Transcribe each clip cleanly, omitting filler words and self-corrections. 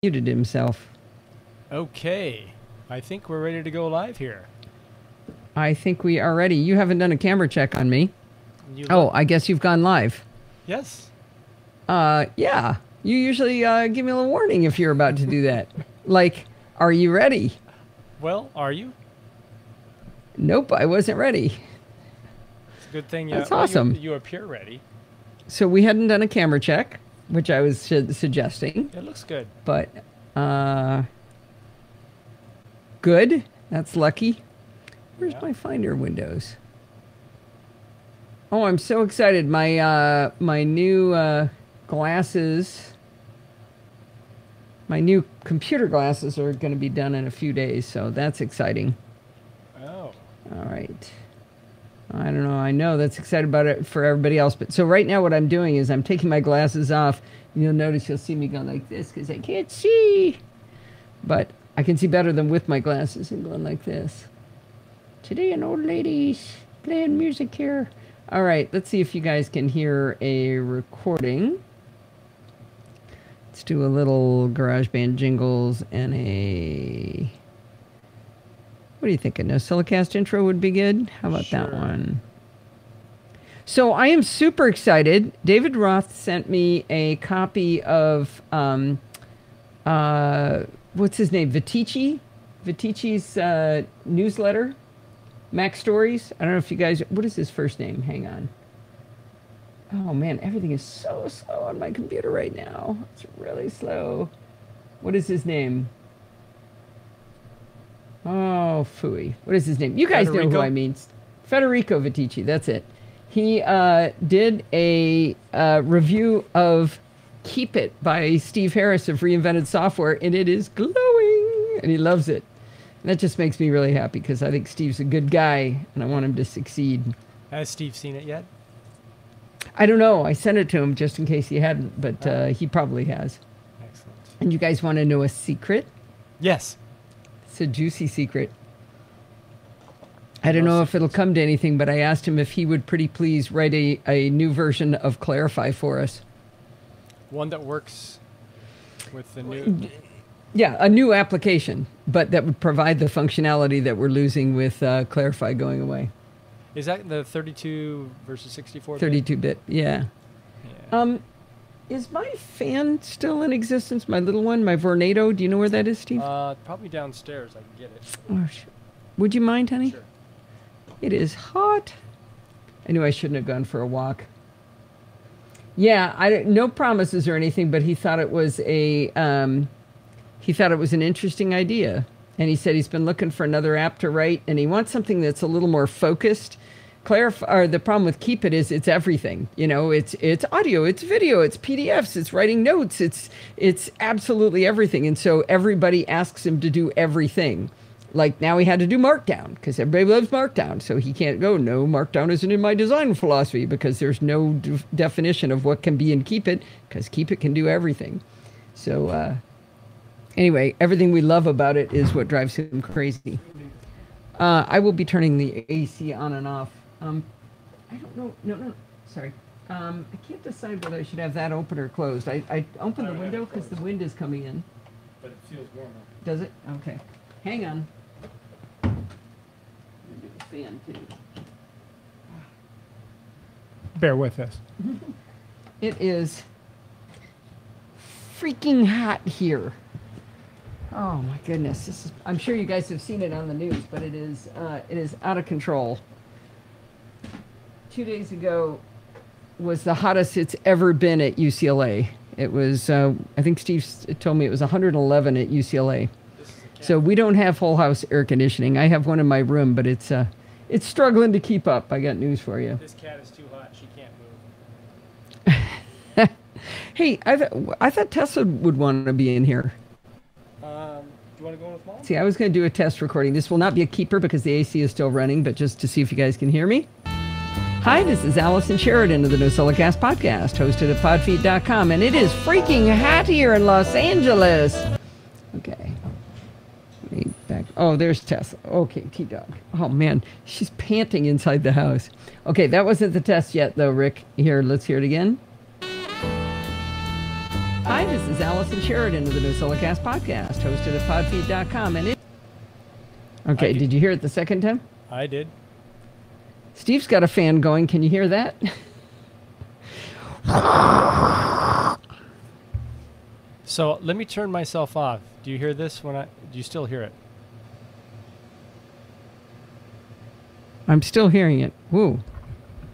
Muted himself. Okay. I think we're ready to go live here. I think we are ready. You haven't done a camera check on me. I guess you've gone live. Yes. Yeah. You usually give me a little warning if you're about to do that. Like, are you ready? Well, are you? Nope, I wasn't ready. It's a good thing. That's awesome. You appear ready. So we hadn't done a camera check, which I was suggesting. It looks good. But, good. That's lucky. Where's my Finder windows? Oh, I'm so excited. My my new glasses, my new computer glasses are going to be done in a few days, so that's exciting. Oh. All right. I don't know. I know that's excited about it for everybody else. But so right now what I'm doing is I'm taking my glasses off. You'll notice you'll see me going like this because I can't see. But I can see better than with my glasses and going like this. Today an old lady's playing music here. All right. Let's see if you guys can hear a recording. Let's do a little GarageBand jingles and a... What do you think? A NosillaCast intro would be good? How about that one? So I am super excited. David Roth sent me a copy of, what's his name? Vitici's newsletter, Mac Stories. I don't know if you guys, what is his first name? Hang on. Oh man, everything is so slow on my computer right now. It's really slow. What is his name? Oh, phooey. What is his name? You guys know who I mean. Federico Vitici, that's it. He did a review of Keep It by Steve Harris of Reinvented Software, and it is glowing, and he loves it. And that just makes me really happy because I think Steve's a good guy, and I want him to succeed. Has Steve seen it yet? I don't know. I sent it to him just in case he hadn't, but he probably has. Excellent. And you guys want to know a secret? Yes. It's a juicy secret. I don't know if it'll come to anything, but I asked him if he would pretty please write a new version of Clarify for us. One that works with the new... Yeah, a new application, but that would provide the functionality that we're losing with Clarify going away. Is that the 32 versus 64? 32-bit, yeah. Is my fan still in existence? My little one, my Vornado? Do you know where that is, Steve? Probably downstairs. I can get it. Oh, would you mind, honey? Sure. It is hot. I knew I shouldn't have gone for a walk. Yeah, no promises or anything, but he thought it was an interesting idea. And he said he's been looking for another app to write, and he wants something that's a little more focused. The problem with Keep It is it's everything. You know, it's audio, it's video, it's PDFs, it's writing notes, it's absolutely everything. And so everybody asks him to do everything. Like now he had to do Markdown because everybody loves Markdown. So he can't go, no, Markdown isn't in my design philosophy because there's no definition of what can be in Keep It because Keep It can do everything. So anyway, everything we love about it is what drives him crazy. I will be turning the AC on and off. I don't know. No, sorry. I can't decide whether I should have that open or closed. I opened the window because the wind is coming in. But it feels warmer. Does it? Okay. Hang on. I'm gonna do the fan too. Bear with us. It is freaking hot here. Oh my goodness. I'm sure you guys have seen it on the news, but it is out of control. 2 days ago was the hottest it's ever been at UCLA. It was, I think Steve told me it was 111 at UCLA. So we don't have whole house air conditioning. I have one in my room, but it's struggling to keep up. I got news for you. This cat is too hot. She can't move. Hey, I thought Tesla would want to be in here. Do you want to go in with Mom? See, I was going to do a test recording. This will not be a keeper because the AC is still running, but just to see if you guys can hear me. Hi, this is Allison Sheridan of the NosillaCast podcast, hosted at podfeet.com, and it is freaking hot here in Los Angeles. Okay. Let me back. Oh, there's Tessa. Okay, T-Dog. Oh, man, she's panting inside the house. Okay, that wasn't the test yet, though, Rick. Here, let's hear it again. Hi, this is Allison Sheridan of the NosillaCast podcast, hosted at podfeed.com. Okay, did you hear it the second time? I did. Steve's got a fan going. Can you hear that? So let me turn myself off. Do you hear this? Do you still hear it? I'm still hearing it. Whoa.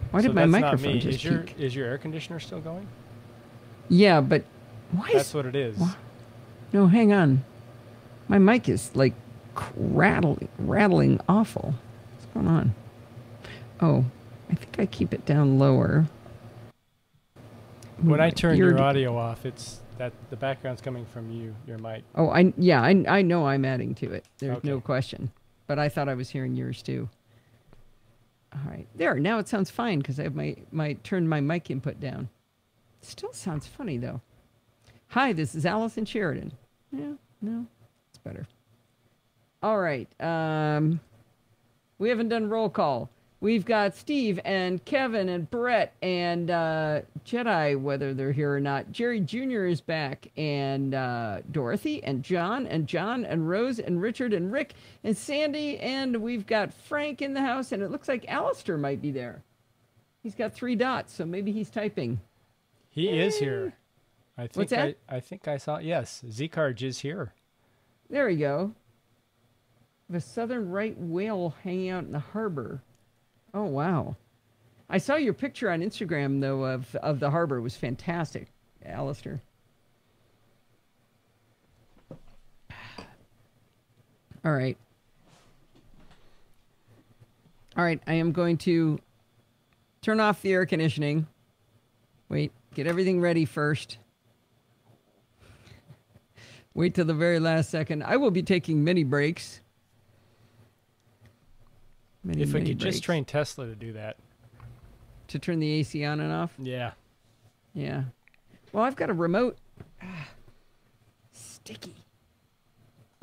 Why did So my that's microphone not me. just Is your air conditioner still going? Yeah, but why That's what it is. No, hang on. My mic is like rattling awful. What's going on? Oh, I think I keep it down lower. When I turn your audio off, it's that the background's coming from your mic. Oh, I know I'm adding to it. There's Okay. no question. But I thought I was hearing yours too. All right. There. Now it sounds fine because I have turned my mic input down. Still sounds funny though. Hi, this is Allison Sheridan. Yeah, no, it's better. All right. We haven't done roll call. We've got Steve and Kevin and Brett and Jedi, whether they're here or not. Jerry Jr. is back, and Dorothy and John and Rose and Richard and Rick and Sandy, and we've got Frank in the house, and it looks like Alistair might be there. He's got 3 dots, so maybe he's typing. He is here. What's that? I think I saw. Yes, Zcarge is here. There we go. The southern right whale hanging out in the harbor. Oh, wow. I saw your picture on Instagram, though, of the harbor. It was fantastic, Alistair. All right. All right, I am going to turn off the air conditioning. Wait, get everything ready first. Wait till the very last second. I will be taking mini breaks. If we could just train Tesla to do that. To turn the AC on and off? Yeah. Yeah. Well, I've got a remote. Sticky.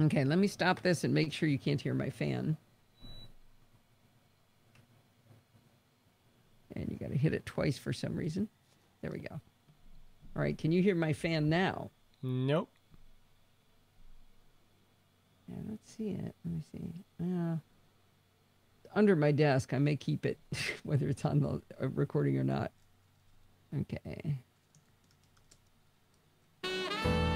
Okay, let me stop this and make sure you can't hear my fan. And you got to hit it twice for some reason. There we go. All right, can you hear my fan now? Nope. Yeah, let's see it. Let me see. Under my desk. I may keep it, whether it's on the recording or not. Okay.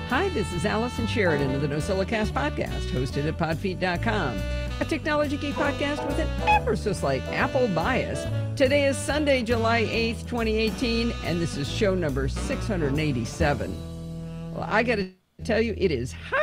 Hi, this is Allison Sheridan of the NosillaCast podcast, hosted at podfeed.com, a technology geek podcast with an ever so slight Apple bias. Today is Sunday, July 8th, 2018, and this is show number 687. Well, I got to tell you, it is hot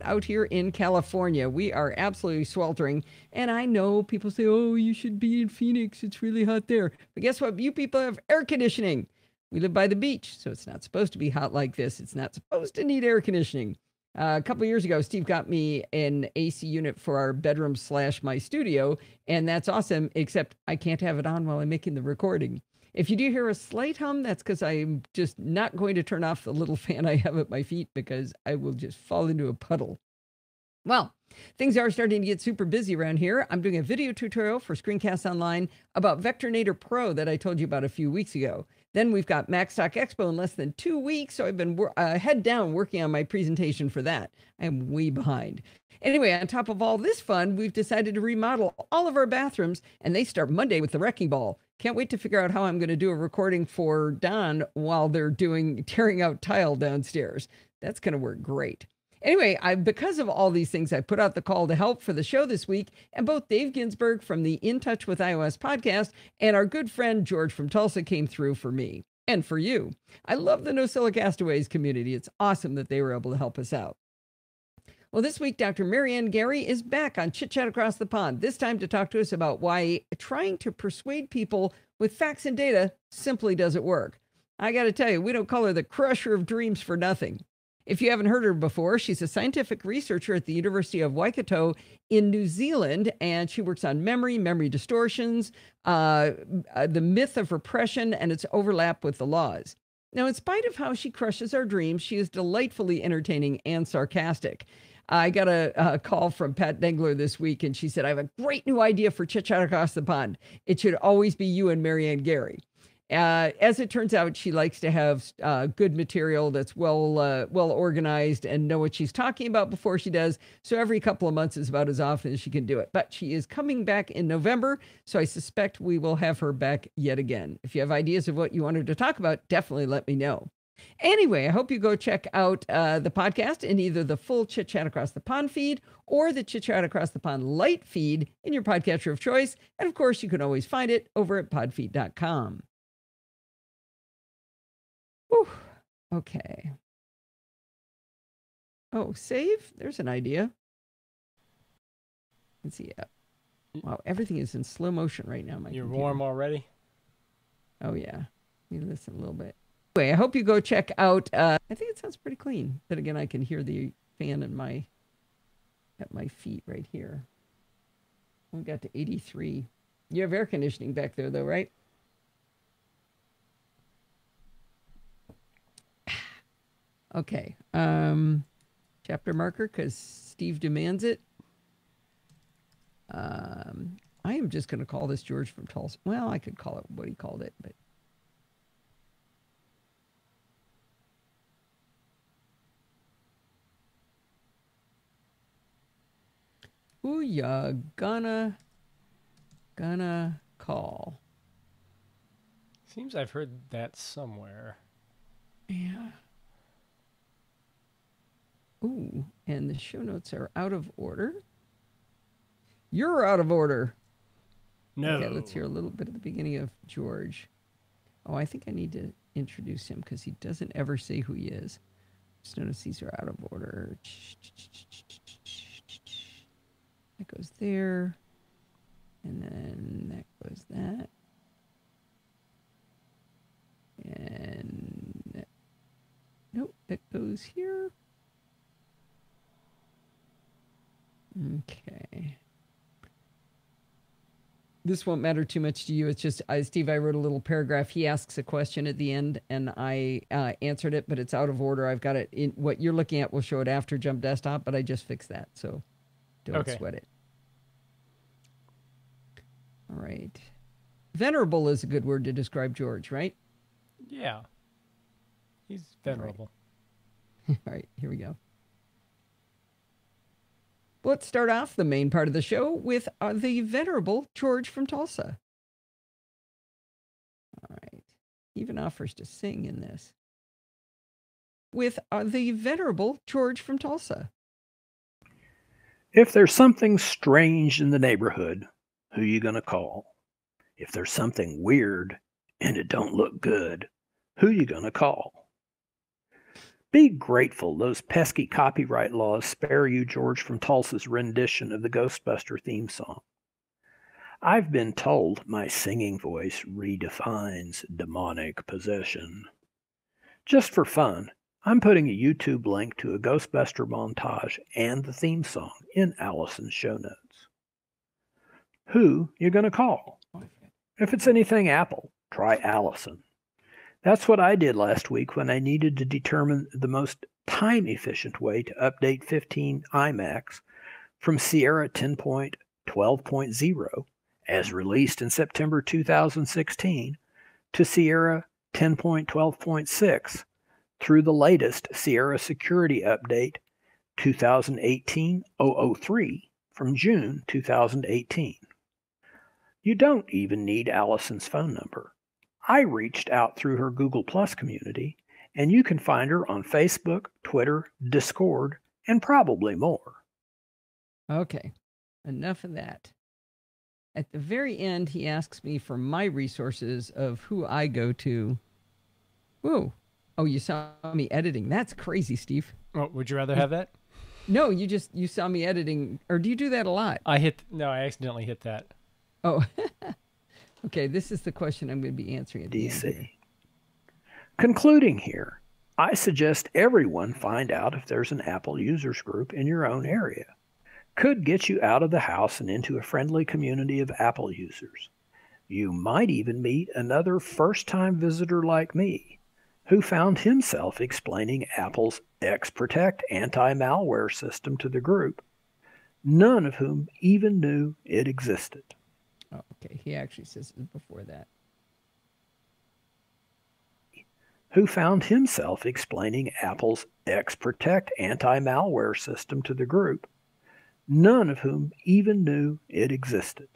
out here in California. We are absolutely sweltering, and I know people say, oh, you should be in Phoenix. It's really hot there. But guess what? You people have air conditioning. We live by the beach, so it's not supposed to be hot like this. It's not supposed to need air conditioning. A couple of years ago, Steve got me an AC unit for our bedroom / my studio, and that's awesome, except I can't have it on while I'm making the recording. If you do hear a slight hum, that's because I'm just not going to turn off the little fan I have at my feet because I will just fall into a puddle. Well, things are starting to get super busy around here. I'm doing a video tutorial for Screencast Online about Vectornator Pro that I told you about a few weeks ago. Then we've got Macstock Expo in less than 2 weeks, so I've been head down working on my presentation for that. I am way behind. Anyway, on top of all this fun, we've decided to remodel all of our bathrooms, and they start Monday with the Wrecking Ball. Can't wait to figure out how I'm going to do a recording for Don while they're tearing out tile downstairs. That's going to work great. Anyway, because of all these things, I put out the call to help for the show this week, and both Dave Ginsburg from the In Touch with iOS podcast and our good friend George from Tulsa came through for me and for you. I love the NosillaCastaways community. It's awesome that they were able to help us out. Well, this week, Dr. Marianne Gary is back on Chit Chat Across the Pond, this time to talk to us about why trying to persuade people with facts and data simply doesn't work. I got to tell you, we don't call her the crusher of dreams for nothing. If you haven't heard her before, she's a scientific researcher at the University of Waikato in New Zealand, and she works on memory distortions, the myth of repression, and its overlap with the laws. Now, in spite of how she crushes our dreams, she is delightfully entertaining and sarcastic. I got a call from Pat Dengler this week, and she said, I have a great new idea for Chit Chat Across the Pond. It should always be you and Marianne Gary. As it turns out, she likes to have good material that's well organized and know what she's talking about before she does. So every couple of months is about as often as she can do it. But she is coming back in November, so I suspect we will have her back yet again. If you have ideas of what you want her to talk about, definitely let me know. Anyway, I hope you go check out the podcast in either the full Chit Chat Across the Pond feed or the Chit Chat Across the Pond light feed in your podcatcher of choice. And of course, you can always find it over at podfeed.com. Whew. Okay. Oh, save? There's an idea. Let's see. Wow, everything is in slow motion right now. You're warm already? Oh, yeah. Let me listen a little bit. Anyway, I hope you go check out. I think it sounds pretty clean. But again, I can hear the fan at my feet right here. We got to 83. You have air conditioning back there, though, right? Okay. Chapter marker, because Steve demands it. I am just going to call this George from Tulsa. Well, I could call it what he called it, but. Who ya gonna call? Seems I've heard that somewhere. Yeah. Ooh, and the show notes are out of order. You're out of order. No. Okay, let's hear a little bit at the beginning of George. Oh, I think I need to introduce him because he doesn't ever say who he is. Just notice these are out of order. That goes there. And then that goes that. And nope, that goes here. Okay. This won't matter too much to you. It's just, Steve, I wrote a little paragraph. He asks a question at the end, and I answered it, but it's out of order. I've got it in what you're looking at. Will show it after Jump Desktop, but I just fixed that, so don't sweat it. All right. Venerable is a good word to describe George, right? Yeah. He's venerable. All right, here we go. Let's start off the main part of the show with the venerable George from Tulsa. All right. He even offers to sing in this. With the venerable George from Tulsa. If there's something strange in the neighborhood, who you gonna call? If there's something weird and it don't look good, who you gonna call? Be grateful those pesky copyright laws spare you George from Tulsa's rendition of the Ghostbuster theme song. I've been told my singing voice redefines demonic possession. Just for fun, I'm putting a YouTube link to a Ghostbuster montage and the theme song in Allison's show notes. Who you gonna call? If it's anything Apple, try Allison. That's what I did last week when I needed to determine the most time-efficient way to update 15 iMacs from Sierra 10.12.0, as released in September 2016, to Sierra 10.12.6 through the latest Sierra Security Update 2018-003 from June 2018. You don't even need Allison's phone number. I reached out through her Google Plus community, and you can find her on Facebook, Twitter, Discord, and probably more. Okay, enough of that. At the very end, he asks me for my resources of who I go to. Whoa. Oh, you saw me editing. That's crazy, Steve. Oh, would you rather have that? No, you saw me editing. Or do you do that a lot? I accidentally hit that. Oh, okay. This is the question I'm going to be answering at the DC. end here. Concluding here, I suggest everyone find out if there's an Apple users group in your own area. Could get you out of the house and into a friendly community of Apple users. You might even meet another first-time visitor like me, who found himself explaining Apple's X-Protect anti-malware system to the group, none of whom even knew it existed. Oh, okay. He actually says it before that. who found himself explaining Apple's X-Protect anti-malware system to the group, none of whom even knew it existed.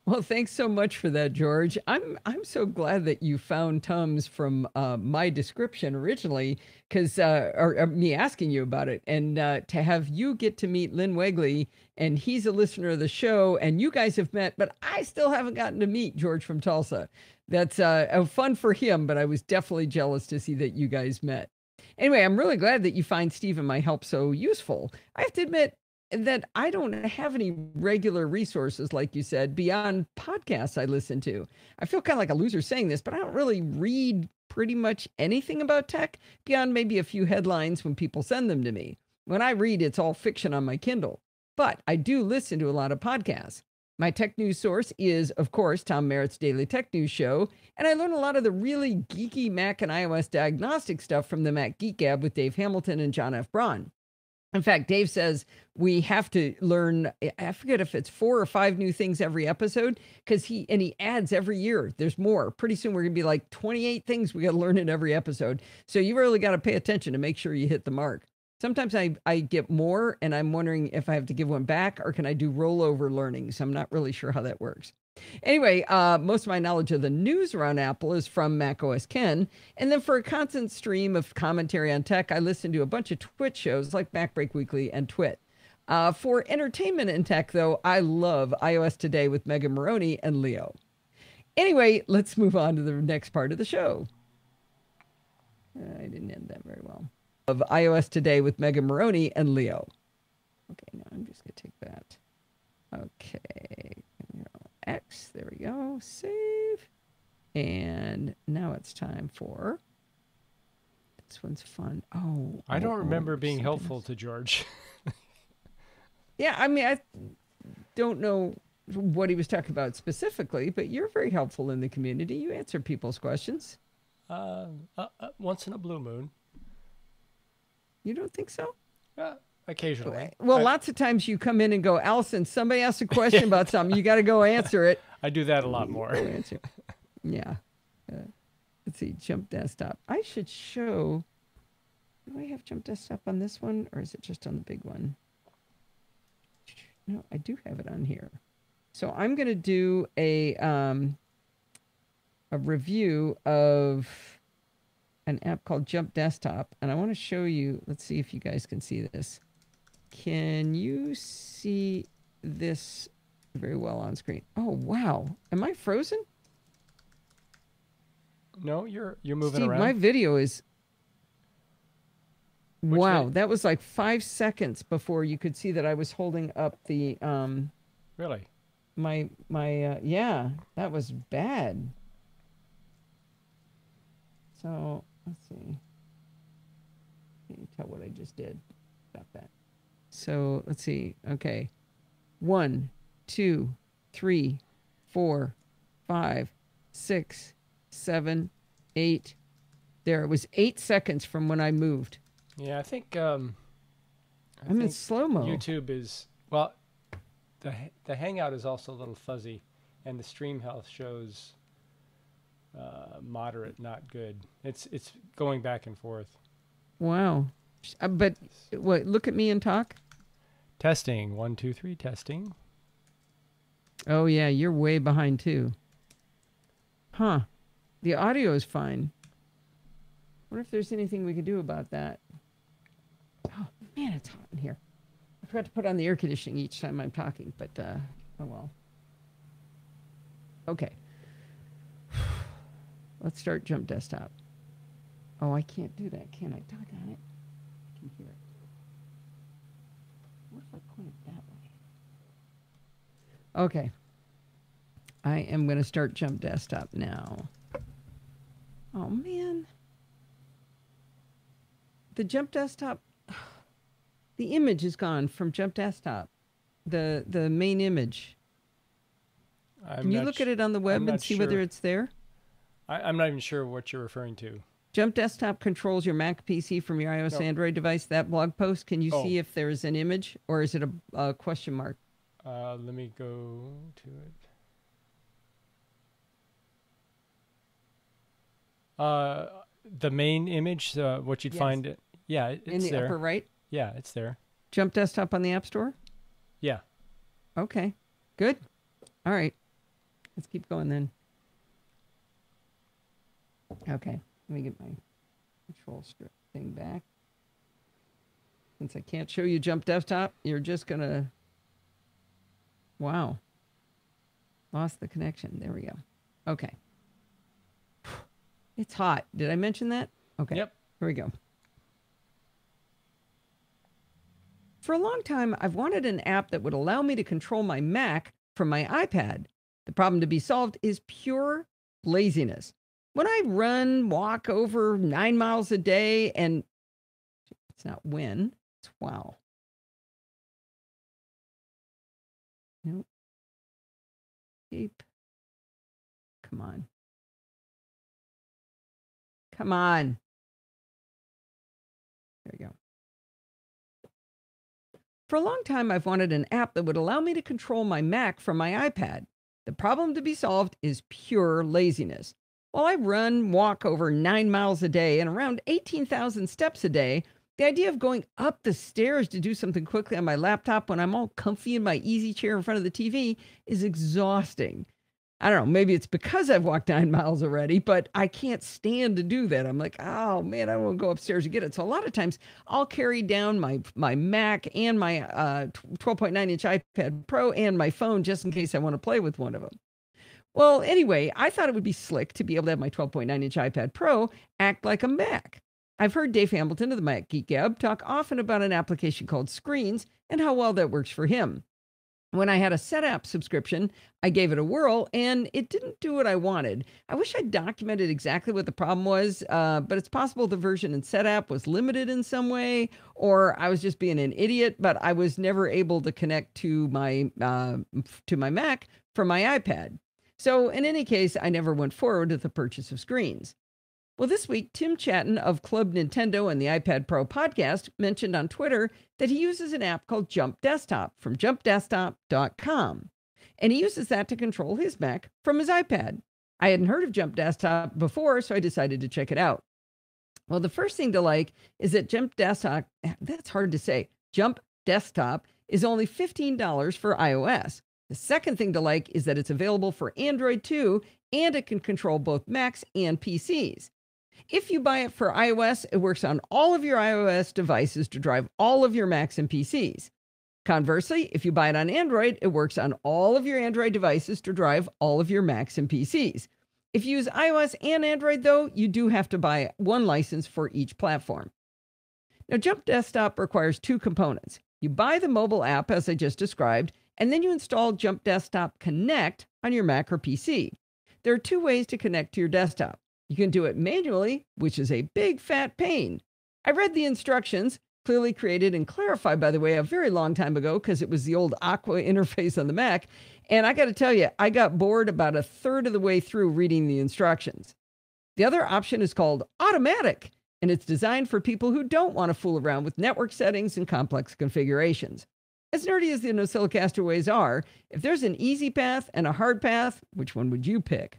Well, thanks so much for that, George. I'm so glad that you found Tums from my description originally, because or me asking you about it, and to have you get to meet Lynn Wegley, and he's a listener of the show, and you guys have met, but I still haven't gotten to meet George from Tulsa. That's fun for him, but I was definitely jealous to see that you guys met. Anyway, I'm really glad that you find Steve and my help so useful. I have to admit that I don't have any regular resources, like you said, beyond podcasts I listen to. I feel kind of like a loser saying this, but I don't really read pretty much anything about tech beyond maybe a few headlines when people send them to me. When I read, it's all fiction on my Kindle. But I do listen to a lot of podcasts. My tech news source is, of course, Tom Merritt's Daily Tech News Show, and I learn a lot of the really geeky Mac and iOS diagnostic stuff from the Mac Geek Gab with Dave Hamilton and John F. Braun. In fact, Dave says we have to learn, I forget if it's 4 or 5 new things every episode, because he adds every year. There's more. Pretty soon we're going to be like 28 things we got to learn in every episode. So you really got to pay attention to make sure you hit the mark. Sometimes I get more, and I'm wondering if I have to give one back, or can I do rollover learning? So I'm not really sure how that works. Anyway, most of my knowledge of the news around Apple is from macOS Ken. And then for a constant stream of commentary on tech, I listen to a bunch of Twitch shows like MacBreak Weekly and Twit. For entertainment and tech, though, I love iOS Today with Megan Maroney and Leo. Anyway, let's move on to the next part of the show. I didn't end that very well. Of iOS Today with Megan Maroney and Leo. Okay, now I'm just going to take that. Okay. X, there we go, save. And now it's time for, this one's fun. I don't remember being helpful to George. Yeah, I mean, I don't know what he was talking about specifically, but you're very helpful in the community. You answer people's questions. Once in a blue moon. You don't think so? Occasionally. Well, lots of times you come in and go, Allison, somebody asked a question about something. You got to go answer it. I do that a lot more. Yeah. Let's see, Jump Desktop. I should show, do I have Jump Desktop on this one, or is it just on the big one? No, I do have it on here. So I'm going to do a review of an app called Jump Desktop, and I want to show you, let's see if you guys can see this. Can you see this very well on screen? Oh, wow. Am I frozen? No, you're moving Steve, around. my video is... Which wow, that was like 5 seconds before you could see that I was holding up the... Really? Yeah, that was bad. So, let's see. Can you tell what I just did? Stop that. So, let's see. Okay. 1, 2, 3, 4, 5, 6, 7, 8. There, it was 8 seconds from when I moved. Yeah, I think I'm in slow-mo. YouTube is, well, the Hangout is also a little fuzzy, and the stream health shows moderate, not good. It's going back and forth. Wow. But what? Look at me and talk. Testing. 1, 2, 3. Testing. Oh yeah, you're way behind too. Huh. The audio is fine. Wonder if there's anything we could do about that. Oh man, it's hot in here. I forgot to put on the air conditioning each time I'm talking, but oh well. Okay. Let's start Jump Desktop. Oh, I can't do that, can I? Talk on it. I can hear it. What if I point it that way? Okay. I am going to start Jump Desktop now. Oh, man. The Jump Desktop, the image is gone from Jump Desktop. The main image. Can you look at it on the web and see whether it's there? I'm not even sure what you're referring to. Jump Desktop controls your Mac PC from your iOS Android device. That blog post, can you see if there is an image, or is it a question mark? Let me go to it. The main image, what you'd Yes. find, it's In the there. upper right? Yeah, it's there. Jump Desktop on the App Store? Yeah. Okay, good. All right. Let's keep going then. Okay, let me get my control strip thing back. Since I can't show you Jump Desktop, you're just going to... Wow. Lost the connection. There we go. Okay. It's hot. Did I mention that? Okay. Yep. Here we go. For a long time, I've wanted an app that would allow me to control my Mac from my iPad. The problem to be solved is pure laziness. When I run, walk over 9 miles a day, and it's not when, it's wow. Nope. Keep. Come on. Come on. There you go. For a long time, I've wanted an app that would allow me to control my Mac from my iPad. The problem to be solved is pure laziness. While I run, walk over 9 miles a day and around 18,000 steps a day, the idea of going up the stairs to do something quickly on my laptop when I'm all comfy in my easy chair in front of the TV is exhausting. I don't know, maybe it's because I've walked 9 miles already, but I can't stand to do that. I'm like, oh man, I don't want to go upstairs to get it. So a lot of times I'll carry down my Mac and my 12.9-inch iPad Pro and my phone just in case I want to play with one of them. Well, anyway, I thought it would be slick to be able to have my 12.9-inch iPad Pro act like a Mac. I've heard Dave Hamilton of the Mac Geek Gab talk often about an application called Screens and how well that works for him. When I had a SetApp subscription, I gave it a whirl, and it didn't do what I wanted. I wish I'd documented exactly what the problem was, but it's possible the version in SetApp was limited in some way, or I was just being an idiot, but I was never able to connect to my Mac from my iPad. So in any case, I never went forward with the purchase of Screens. Well, this week, Tim Chatton of Club Nintendo and the iPad Pro podcast mentioned on Twitter that he uses an app called Jump Desktop from jumpdesktop.com. And he uses that to control his Mac from his iPad. I hadn't heard of Jump Desktop before, so I decided to check it out. Well, the first thing to like is that Jump Desktop, that's hard to say, Jump Desktop is only $15 for iOS. The second thing to like is that it's available for Android too, and it can control both Macs and PCs. If you buy it for iOS, it works on all of your iOS devices to drive all of your Macs and PCs. Conversely, if you buy it on Android, it works on all of your Android devices to drive all of your Macs and PCs. If you use iOS and Android, though, you do have to buy one license for each platform. Now, Jump Desktop requires two components. You buy the mobile app, as I just described, and then you install Jump Desktop Connect on your Mac or PC. There are two ways to connect to your desktop. You can do it manually, which is a big fat pain. I read the instructions, clearly created and clarified, by the way, a very long time ago because it was the old Aqua interface on the Mac. And I got to tell you, I got bored about a third of the way through reading the instructions. The other option is called Automatic, and it's designed for people who don't want to fool around with network settings and complex configurations. As nerdy as the NosillaCaster ways are, if there's an easy path and a hard path, which one would you pick?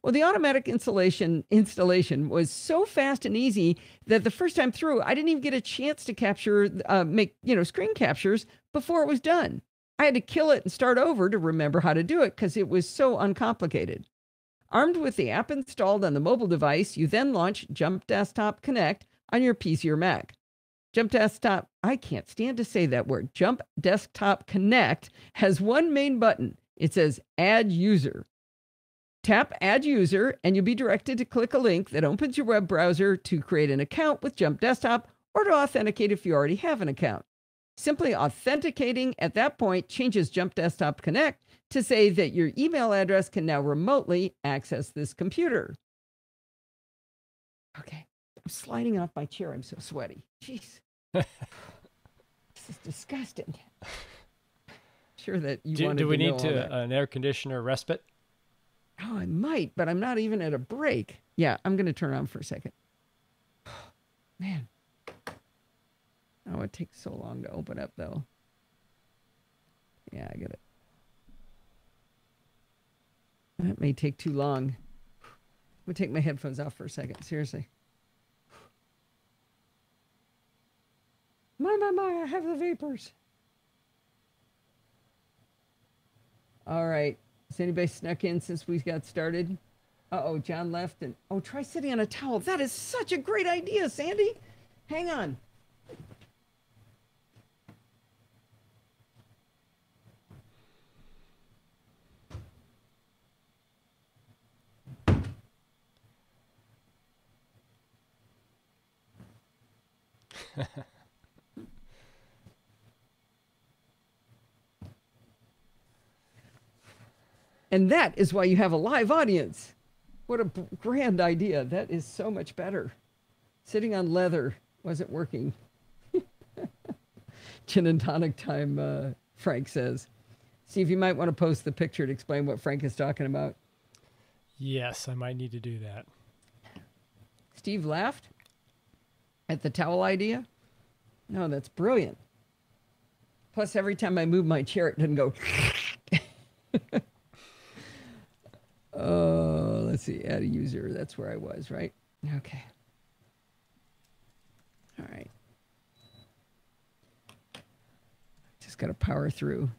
Well, the automatic installation was so fast and easy that the first time through, I didn't even get a chance to make screen captures before it was done. I had to kill it and start over to remember how to do it because it was so uncomplicated. Armed with the app installed on the mobile device, you then launch Jump Desktop Connect on your PC or Mac. Jump Desktop, I can't stand to say that word, Jump Desktop Connect has one main button. It says Add User. Tap Add User, and you'll be directed to click a link that opens your web browser to create an account with Jump Desktop or to authenticate if you already have an account. Simply authenticating at that point changes Jump Desktop Connect to say that your email address can now remotely access this computer. Okay, I'm sliding off my chair. I'm so sweaty. Jeez. This is disgusting. Sure that you wanted to know. Do we need to an air conditioner respite? Oh, I might, but I'm not even at a break. Yeah, I'm going to turn on for a second. Man. Oh, it takes so long to open up, though. Yeah, I get it. That may take too long. me take my headphones off for a second. Seriously. My, I have the vapors. All right. Has anybody snuck in since we got started? Uh-oh, John left. And oh, try sitting on a towel. That is such a great idea, Sandy. Hang on. And that is why you have a live audience. What a grand idea. That is so much better. Sitting on leather wasn't working. Gin and tonic time, Frank says. Steve, you might want to post the picture to explain what Frank is talking about. Yes, I might need to do that. Steve laughed at the towel idea. No, that's brilliant. Plus, every time I move my chair, it doesn't go. Oh, let's see. Add a user. That's where I was, right? Okay. All right. Just got to power through.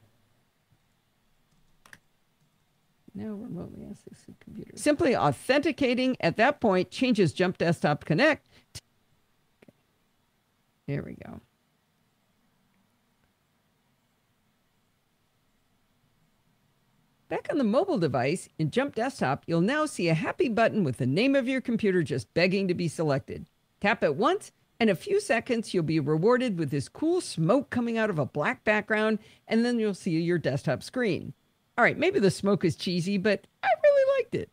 Now remotely access the computer. Simply authenticating at that point changes Jump Desktop Connect. Okay. Here we go. Back on the mobile device, in Jump Desktop, you'll now see a happy button with the name of your computer just begging to be selected. Tap it once, and in a few seconds, you'll be rewarded with this cool smoke coming out of a black background, and then you'll see your desktop screen. All right, maybe the smoke is cheesy, but I really liked it.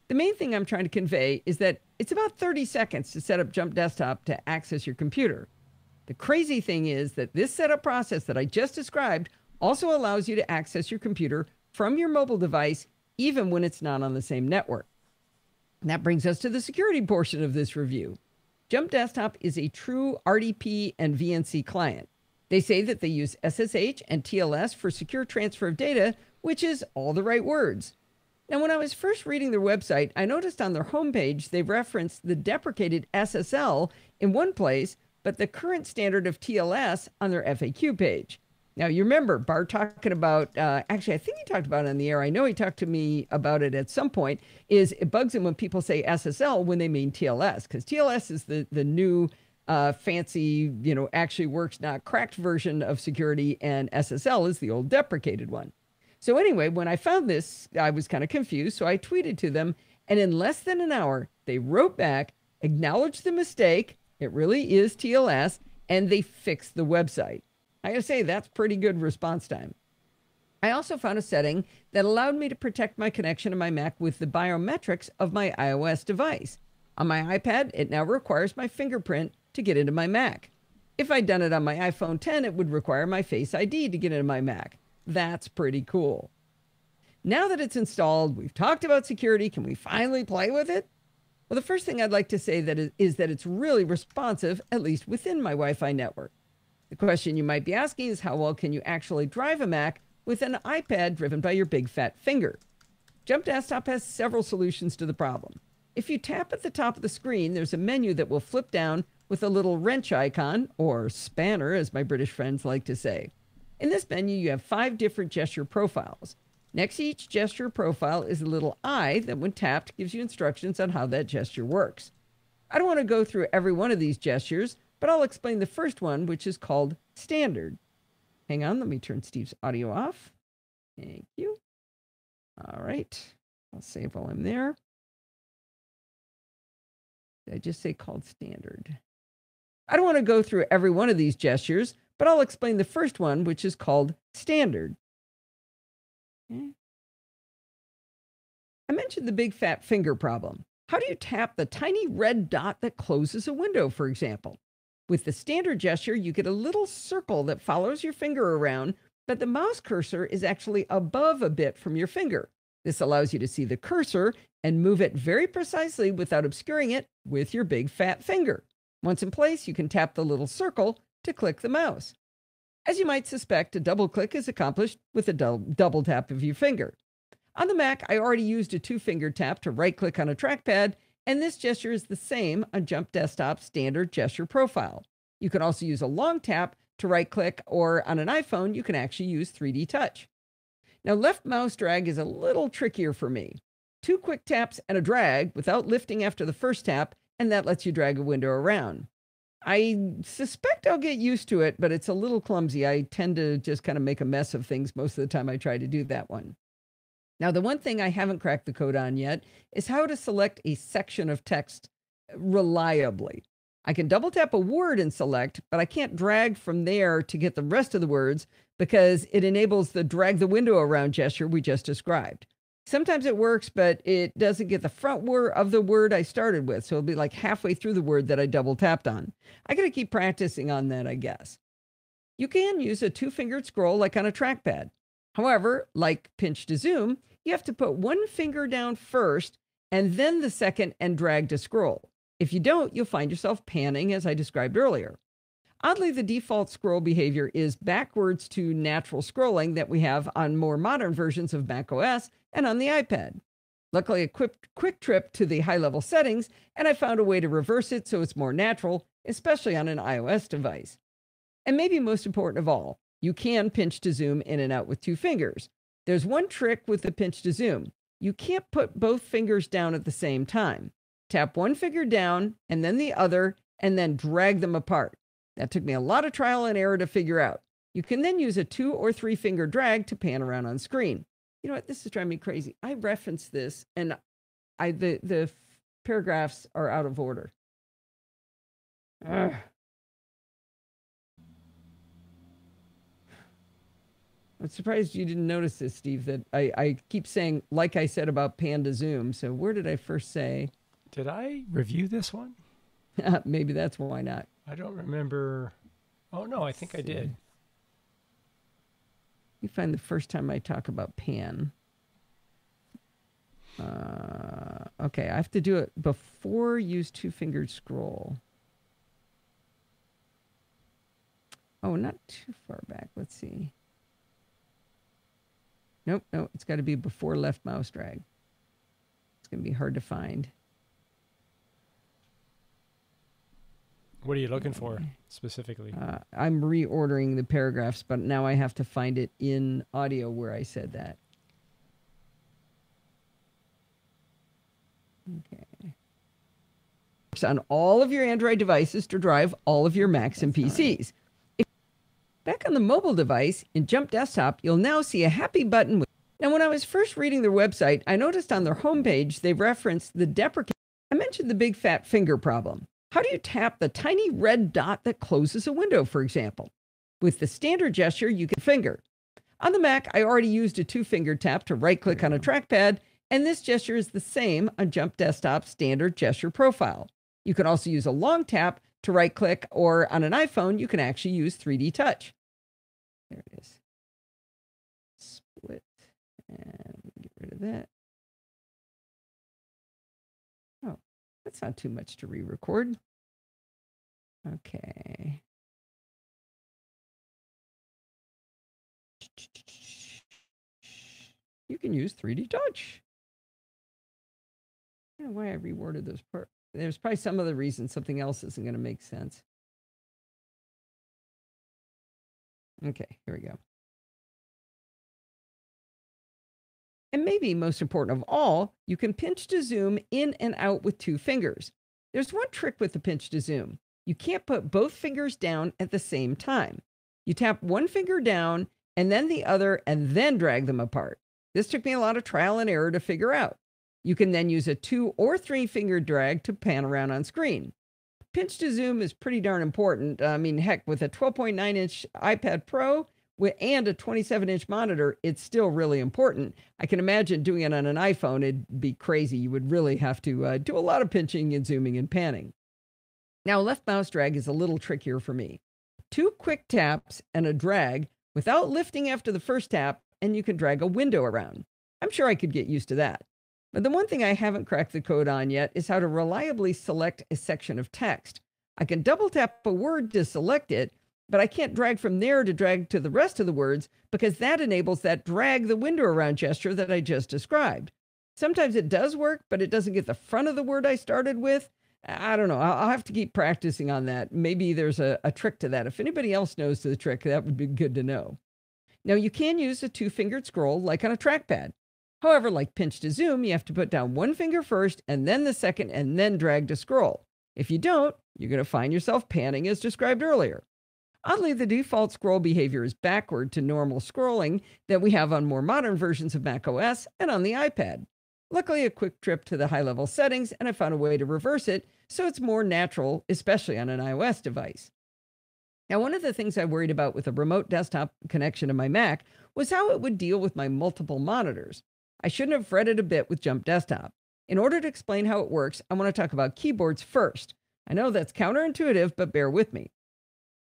The main thing I'm trying to convey is that it's about 30 seconds to set up Jump Desktop to access your computer. The crazy thing is that this setup process that I just described also allows you to access your computer from your mobile device, even when it's not on the same network. And that brings us to the security portion of this review. Jump Desktop is a true RDP and VNC client. They say that they use SSH and TLS for secure transfer of data, which is all the right words. Now, when I was first reading their website, I noticed on their homepage they've referenced the deprecated SSL in one place, but the current standard of TLS on their FAQ page. Now, you remember Bart talking about, actually, I think he talked about it on the air. I know he talked to me about it at some point, is it bugs him when people say SSL when they mean TLS, because TLS is the new fancy, actually works, not cracked version of security, and SSL is the old deprecated one. So anyway, when I found this, I was kind of confused, so I tweeted to them, and in less than an hour, they wrote back, acknowledged the mistake, it really is TLS, and they fixed the website. I gotta say, that's pretty good response time. I also found a setting that allowed me to protect my connection to my Mac with the biometrics of my iOS device. On my iPad, it now requires my fingerprint to get into my Mac. If I'd done it on my iPhone 10, it would require my Face ID to get into my Mac. That's pretty cool. Now that it's installed, we've talked about security, can we finally play with it? Well, the first thing I'd like to say is that it's really responsive, at least within my Wi-Fi network. The question you might be asking is how well can you actually drive a Mac with an iPad driven by your big fat finger? Jump Desktop has several solutions to the problem. If you tap at the top of the screen, there's a menu that will flip down with a little wrench icon, or spanner as my British friends like to say. In this menu, you have 5 different gesture profiles. Next to each gesture profile is a little eye that when tapped gives you instructions on how that gesture works. I don't want to go through every one of these gestures, but I'll explain the first one, which is called Standard. Hang on, let me turn Steve's audio off. Thank you. All right, I'll save while I'm there. Did I just say called Standard? I don't want to go through every one of these gestures, but I'll explain the first one, which is called Standard. Okay. I mentioned the big fat finger problem. How do you tap the tiny red dot that closes a window, for example? With the standard gesture, you get a little circle that follows your finger around, but the mouse cursor is actually above a bit from your finger. This allows you to see the cursor and move it very precisely without obscuring it with your big fat finger. Once in place, you can tap the little circle to click the mouse. As you might suspect, a double click is accomplished with a double tap of your finger. On the Mac, I already used a 2-finger tap to right-click on a trackpad, and this gesture is the same on Jump Desktop's standard gesture profile. You can also use a long tap to right-click, or on an iPhone, you can actually use 3D Touch. Now, left mouse drag is a little trickier for me. 2 quick taps and a drag without lifting after the first tap, and that lets you drag a window around. I suspect I'll get used to it, but it's a little clumsy. I tend to just kind of make a mess of things most of the time I try to do that one. Now, the one thing I haven't cracked the code on yet is how to select a section of text reliably. I can double tap a word and select, but I can't drag from there to get the rest of the words because it enables the drag the window around gesture we just described. Sometimes it works, but it doesn't get the front word of the word I started with. So it'll be like halfway through the word that I double tapped on. I got to keep practicing on that, I guess. You can use a 2-fingered scroll like on a trackpad. However, like pinch to zoom, you have to put 1 finger down first and then the second and drag to scroll. If you don't, you'll find yourself panning as I described earlier. Oddly, the default scroll behavior is backwards to natural scrolling that we have on more modern versions of macOS and on the iPad. Luckily, a quick trip to the high-level settings, and I found a way to reverse it so it's more natural, especially on an iOS device. And maybe most important of all, you can pinch to zoom in and out with 2 fingers. There's one trick with the pinch to zoom. You can't put both fingers down at the same time. Tap 1 finger down and then the other, and then drag them apart. That took me a lot of trial and error to figure out. You can then use a 2 or 3 finger drag to pan around on screen. You know what? This is driving me crazy. I referenced this, and the paragraphs are out of order. Ugh. I'm surprised you didn't notice this, Steve, that I keep saying, like I said about pan to zoom. So where did I first say? Did I review this one? Maybe that's why not. I don't remember. Oh, no, I think I did. You find the first time I talk about pan. Okay, I have to do it before use 2-fingered scroll. Oh, not too far back. Let's see. Nope, it's got to be before left mouse drag. It's going to be hard to find. What are you looking for specifically? I'm reordering the paragraphs, but now I have to find it in audio where I said that. Okay. It's on all of your Android devices to drive all of your Macs and PCs. Back on the mobile device, in Jump Desktop, you'll now see a happy button. Now, when I was first reading their website, I noticed on their homepage, they referenced the deprecate. I mentioned the big fat finger problem. How do you tap the tiny red dot that closes a window, for example? With the standard gesture, you can finger. On the Mac, I already used a 2-finger tap to right-click on a trackpad, and this gesture is the same on Jump Desktop's standard gesture profile. You can also use a long tap to right-click, or on an iPhone, you can actually use 3D Touch. There it is. Split. And get rid of that. Oh, that's not too much to re-record. Okay. You can use 3D Touch. I don't know why I reworded those parts. There's probably some other reason something else isn't going to make sense. Okay, here we go. And maybe most important of all, you can pinch to zoom in and out with 2 fingers. There's one trick with the pinch to zoom. You can't put both fingers down at the same time. You tap 1 finger down and then the other and then drag them apart. This took me a lot of trial and error to figure out. You can then use a 2 or 3 finger drag to pan around on screen. Pinch to zoom is pretty darn important. I mean, heck, with a 12.9-inch iPad Pro and a 27-inch monitor, it's still really important. I can imagine doing it on an iPhone, it'd be crazy. You would really have to do a lot of pinching and zooming and panning. Now, left mouse drag is a little trickier for me. 2 quick taps and a drag without lifting after the first tap, and you can drag a window around. I'm sure I could get used to that. But the one thing I haven't cracked the code on yet is how to reliably select a section of text. I can double tap a word to select it, But I can't drag from there to drag to the rest of the words because that enables that drag the window around gesture that I just described. Sometimes it does work, but it doesn't get the front of the word I started with. I don't know. I'll have to keep practicing on that. Maybe there's a trick to that. If anybody else knows the trick, that would be good to know. Now, you can use a two-fingered scroll like on a trackpad. However, like pinch to zoom, you have to put down one finger first and then the second and then drag to scroll. If you don't, you're going to find yourself panning as described earlier. Oddly, the default scroll behavior is backward to normal scrolling that we have on more modern versions of macOS and on the iPad. Luckily, a quick trip to the high-level settings and I found a way to reverse it so it's more natural, especially on an iOS device. Now, one of the things I worried about with a remote desktop connection to my Mac was how it would deal with my multiple monitors. I shouldn't have fretted a bit with Jump Desktop. In order to explain how it works, I want to talk about keyboards first. I know that's counterintuitive, but bear with me.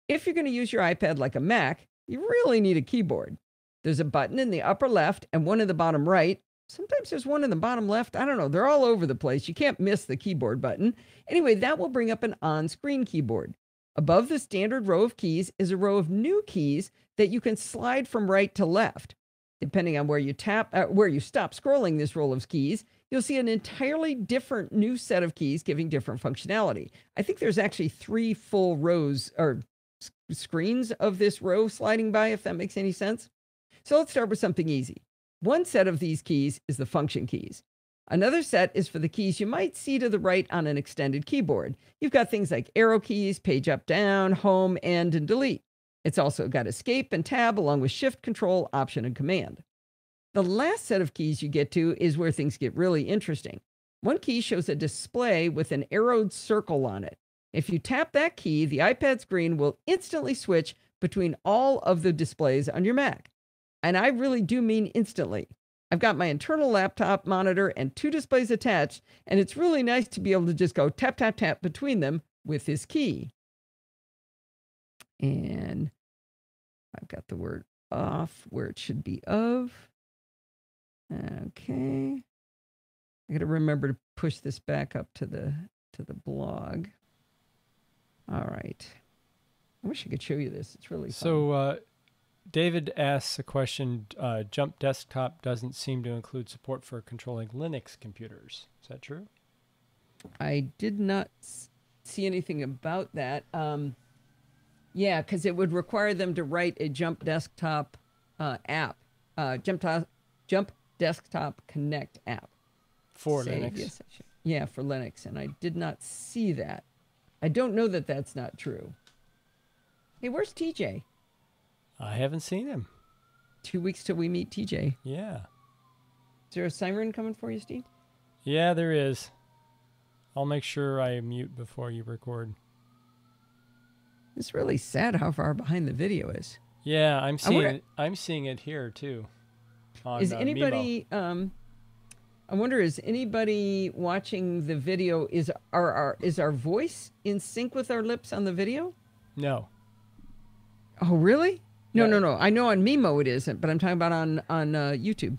If you're going to use your iPad like a Mac, you really need a keyboard. There's a button in the upper left and one in the bottom right. Sometimes there's one in the bottom left. I don't know. They're all over the place. You can't miss the keyboard button. Anyway, that will bring up an on-screen keyboard. Above the standard row of keys is a row of new keys that you can slide from right to left. Depending on where you stop scrolling this row of keys, you'll see an entirely different new set of keys giving different functionality. I think there's actually 3 full rows or screens of this row sliding by, if that makes any sense. So let's start with something easy. One set of these keys is the function keys. Another set is for the keys you might see to the right on an extended keyboard. You've got things like arrow keys, page up, down, home, end, and delete. It's also got escape and tab along with shift, control, option, and command. The last set of keys you get to is where things get really interesting. One key shows a display with an arrowed circle on it. If you tap that key, the iPad screen will instantly switch between all of the displays on your Mac. And I really do mean instantly. I've got my internal laptop monitor and 2 displays attached, and it's really nice to be able to just go tap, tap, tap between them with this key. And I've got the word off where it should be of. Okay. I got to remember to push this back up to the blog. All right. I wish I could show you this. It's really fun. So David asks a question. Jump Desktop doesn't seem to include support for controlling Linux computers. Is that true? I did not see anything about that. Yeah, because it would require them to write a Jump Desktop app, Jump Desktop Connect app. For Linux? Yes, yeah, for Linux. And I did not see that. I don't know that that's not true. Hey, where's TJ? I haven't seen him. 2 weeks till we meet TJ. Yeah. Is there a siren coming for you, Steve? Yeah, there is. I'll make sure I mute before you record. It's really sad how far behind the video is. Yeah, I'm seeing it here too. Is anybody I wonder, is anybody watching the video, is our voice in sync with our lips on the video? No. Oh, really? No, Yeah. no. I know on Mimo it isn't, but I'm talking about on YouTube.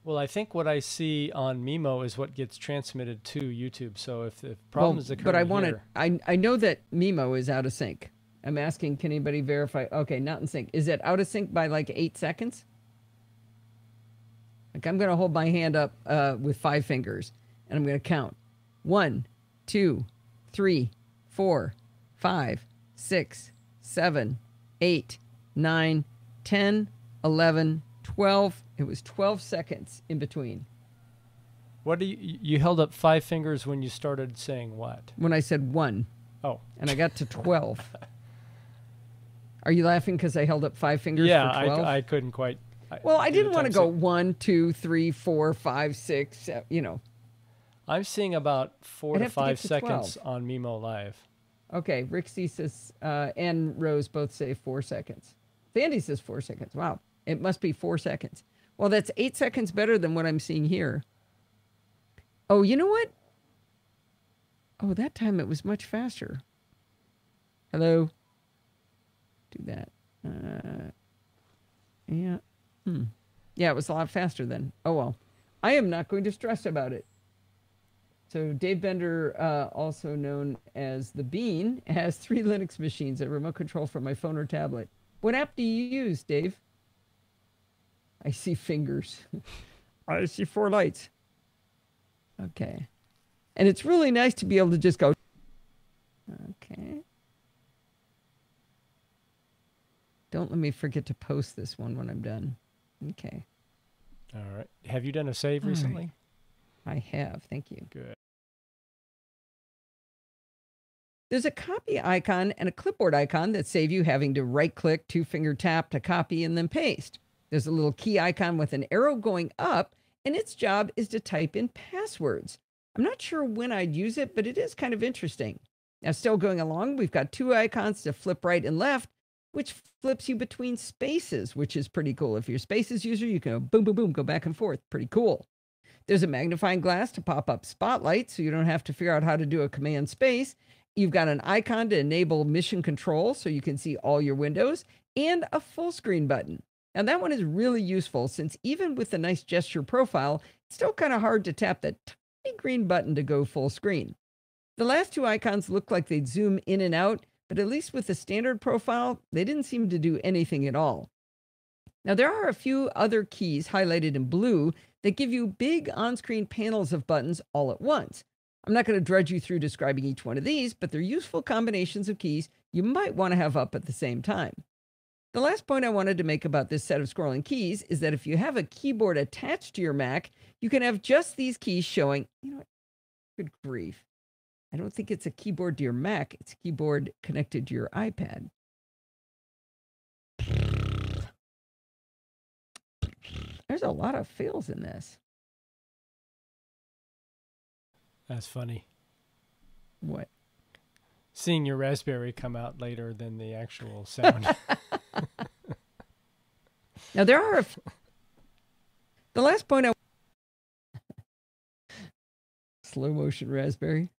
Well, I think what I see on Mimo is what gets transmitted to YouTube. So if the problem is occurring but here, I know that Mimo is out of sync. I'm asking, can anybody verify? Okay, not in sync. Is it out of sync by like 8 seconds? Like, I'm going to hold my hand up with 5 fingers, and I'm going to count. 1, 2, 3, 4, 5, 6, 7, 8, 9, 10, 11, 12. It was 12 seconds in between. what do you held up 5 fingers when you started saying what? When I said 1. Oh. And I got to 12. Are you laughing because I held up 5 fingers Yeah, for 12? I couldn't quite. Well, I do didn't the want to time go 1, 2, 3, 4, 5, 6, 7, you know. I'm seeing about 4 I'd to have to get 5 to seconds 12. on Mimo Live. Okay, Rick C says, and Rose both say 4 seconds. Sandy says 4 seconds. Wow, it must be 4 seconds. Well, that's 8 seconds better than what I'm seeing here. Oh, you know what? Oh, that time it was much faster. Hello? Do that. Yeah. Yeah, it was a lot faster then. Oh, well. I am not going to stress about it. So Dave Bender, also known as the Bean, has 3 Linux machines that remote control from my phone or tablet. What app do you use, Dave? I see fingers. I see 4 lights. Okay. And it's really nice to be able to just go. Okay. Don't let me forget to post this one when I'm done. Okay. All right. Have you done a save recently? I have. Thank you. Good. There's a copy icon and a clipboard icon that save you having to right-click, 2-finger tap to copy and then paste. There's a little key icon with an arrow going up, and its job is to type in passwords. I'm not sure when I'd use it, but it is kind of interesting. Now, still going along, we've got 2 icons to flip right and left, which flips you between spaces, which is pretty cool. If you're a Spaces user, you can go boom, boom, boom, go back and forth. Pretty cool. There's a magnifying glass to pop up Spotlight, so you don't have to figure out how to do a command space. You've got an icon to enable mission control, so you can see all your windows, and a full screen button. Now, that one is really useful, since even with the nice gesture profile, it's still kind of hard to tap that tiny green button to go full screen. The last 2 icons look like they'd zoom in and out, but at least with the standard profile, they didn't seem to do anything at all. Now, there are a few other keys highlighted in blue that give you big on-screen panels of buttons all at once. I'm not going to drudge you through describing each one of these, but they're useful combinations of keys you might want to have up at the same time. The last point I wanted to make about this set of scrolling keys is that if you have a keyboard attached to your Mac, you can have just these keys showing. You know what? Good grief. I don't think it's a keyboard to your Mac. It's a keyboard connected to your iPad. There's a lot of fails in this. That's funny. What? Seeing your Raspberry come out later than the actual sound. Now, there are the last point slow motion Raspberry.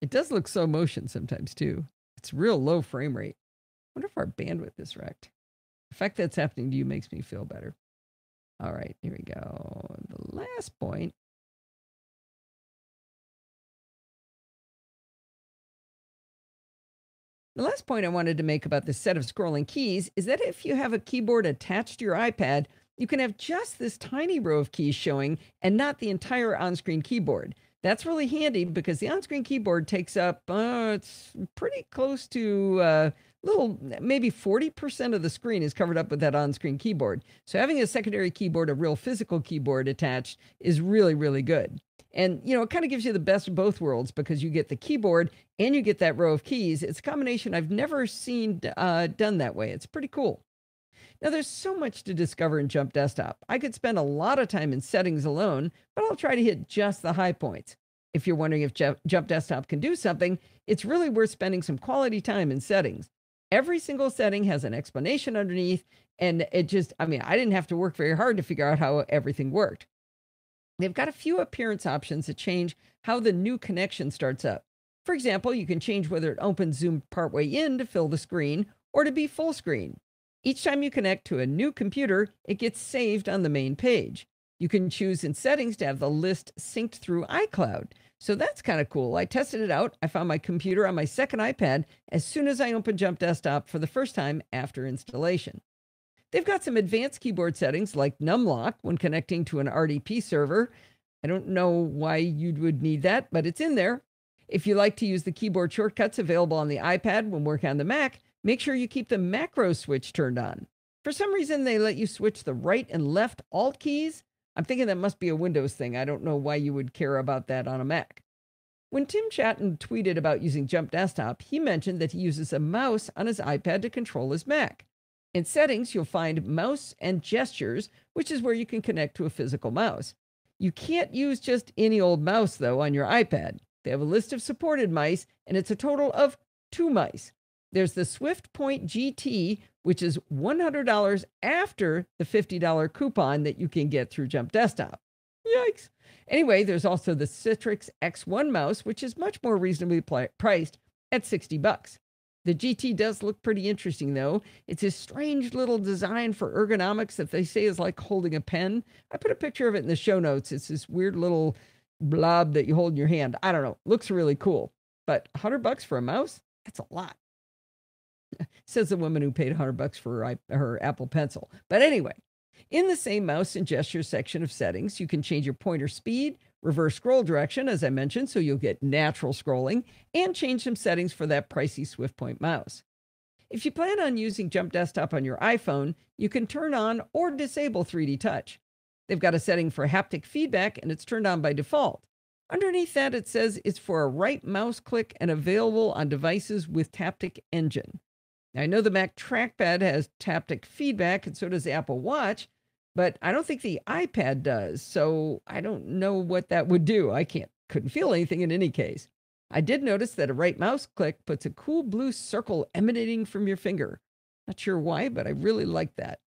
It does look slow motion sometimes, too. It's real low frame rate. I wonder if our bandwidth is wrecked. The fact that's happening to you makes me feel better. All right, here we go. The last point. The last point I wanted to make about this set of scrolling keys is that if you have a keyboard attached to your iPad, you can have just this tiny row of keys showing and not the entire on-screen keyboard. That's really handy because the on-screen keyboard takes up, it's pretty close to maybe 40% of the screen is covered up with that on-screen keyboard. So having a secondary keyboard, a real physical keyboard attached is really, really good. And, it kind of gives you the best of both worlds because you get the keyboard and you get that row of keys. It's a combination I've never seen done that way. It's pretty cool. Now, there's so much to discover in Jump Desktop. I could spend a lot of time in settings alone, but I'll try to hit just the high points. If you're wondering if Jump Desktop can do something, it's really worth spending some quality time in settings. Every single setting has an explanation underneath, and I didn't have to work very hard to figure out how everything worked. They've got a few appearance options that change how the new connection starts up. For example, you can change whether it opens Zoom partway in to fill the screen or to be full screen. Each time you connect to a new computer, it gets saved on the main page. You can choose in settings to have the list synced through iCloud. So that's kind of cool. I tested it out. I found my computer on my second iPad as soon as I opened Jump Desktop for the first time after installation. They've got some advanced keyboard settings like numlock when connecting to an RDP server. I don't know why you would need that, but it's in there. If you like to use the keyboard shortcuts available on the iPad when working on the Mac, make sure you keep the macro switch turned on. For some reason, they let you switch the right and left Alt keys. I'm thinking that must be a Windows thing. I don't know why you would care about that on a Mac. When Tim Chatton tweeted about using Jump Desktop, he mentioned that he uses a mouse on his iPad to control his Mac. In settings, you'll find mouse and gestures, which is where you can connect to a physical mouse. You can't use just any old mouse, though, on your iPad. They have a list of supported mice, and it's a total of 2 mice. There's the Swift Point GT, which is $100 after the $50 coupon that you can get through Jump Desktop. Yikes. Anyway, there's also the Citrix X1 mouse, which is much more reasonably priced at $60. The GT does look pretty interesting, though. It's a strange little design for ergonomics that they say is like holding a pen. I put a picture of it in the show notes. It's this weird little blob that you hold in your hand. I don't know. Looks really cool. But $100 for a mouse? That's a lot. Says the woman who paid $100 for her Apple Pencil. But anyway, in the same mouse and gesture section of settings, you can change your pointer speed, reverse scroll direction, as I mentioned, so you'll get natural scrolling, and change some settings for that pricey SwiftPoint mouse. If you plan on using Jump Desktop on your iPhone, you can turn on or disable 3D Touch. They've got a setting for haptic feedback, and it's turned on by default. Underneath that, it says it's for a right mouse click and available on devices with Taptic Engine. Now, I know the Mac trackpad has haptic feedback, and so does the Apple Watch, but I don't think the iPad does, so I don't know what that would do. Couldn't feel anything in any case. I did notice that a right mouse click puts a cool blue circle emanating from your finger. Not sure why, but I really like that.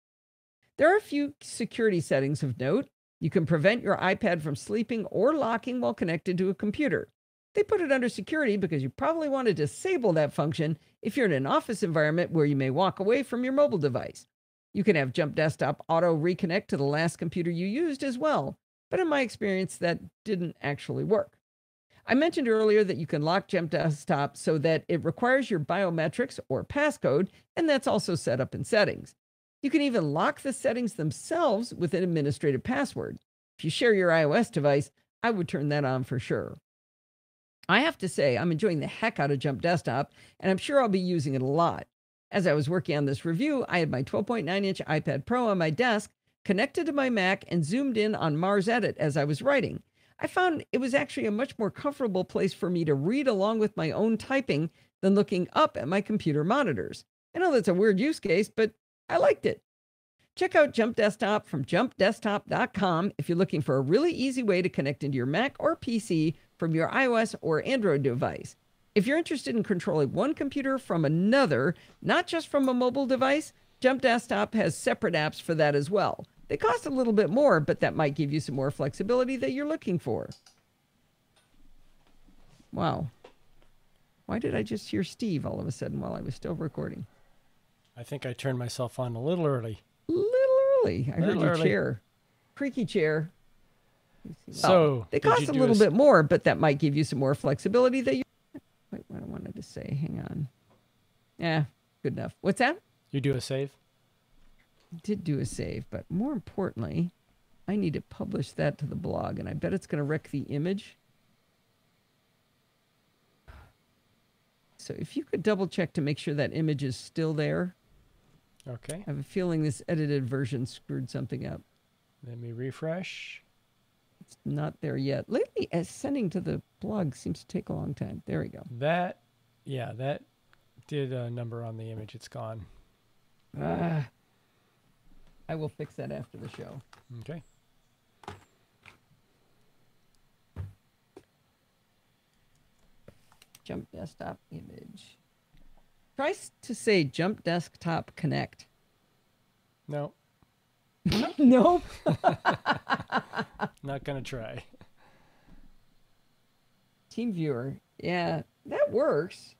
There are a few security settings of note. You can prevent your iPad from sleeping or locking while connected to a computer. They put it under security because you probably want to disable that function if you're in an office environment where you may walk away from your mobile device. You can have Jump Desktop auto reconnect to the last computer you used as well, but in my experience, that didn't actually work. I mentioned earlier that you can lock Jump Desktop so that it requires your biometrics or passcode, and that's also set up in settings. You can even lock the settings themselves with an administrative password. If you share your iOS device, I would turn that on for sure. I have to say, I'm enjoying the heck out of Jump Desktop, and I'm sure I'll be using it a lot. As I was working on this review, I had my 12.9-inch iPad Pro on my desk, connected to my Mac, and zoomed in on Mars Edit as I was writing. I found it was actually a much more comfortable place for me to read along with my own typing than looking up at my computer monitors. I know that's a weird use case, but I liked it. Check out Jump Desktop from jumpdesktop.com if you're looking for a really easy way to connect into your Mac or PC from your iOS or Android device. If you're interested in controlling one computer from another, not just from a mobile device, Jump Desktop has separate apps for that as well. They cost a little bit more, but that might give you some more flexibility that you're looking for. Wow. Why did I just hear Steve all of a sudden while I was still recording? I think I turned myself on a little early. I heard your chair. Creaky chair. So, they cost a little bit more, but that might give you some more flexibility that you... Wait, what I wanted to say. Hang on. Yeah, good enough. What's that? You do a save? I did do a save, but more importantly, I need to publish that to the blog, and I bet it's going to wreck the image. So if you could double check to make sure that image is still there. Okay. I have a feeling this edited version screwed something up. Let me refresh. It's not there yet. Lately, sending to the blog seems to take a long time. There we go. That did a number on the image. It's gone. I will fix that after the show. Okay. Jump Desktop image. Try to say Jump Desktop Connect. No. Nope. Not going to try. Team Viewer. Yeah, that works.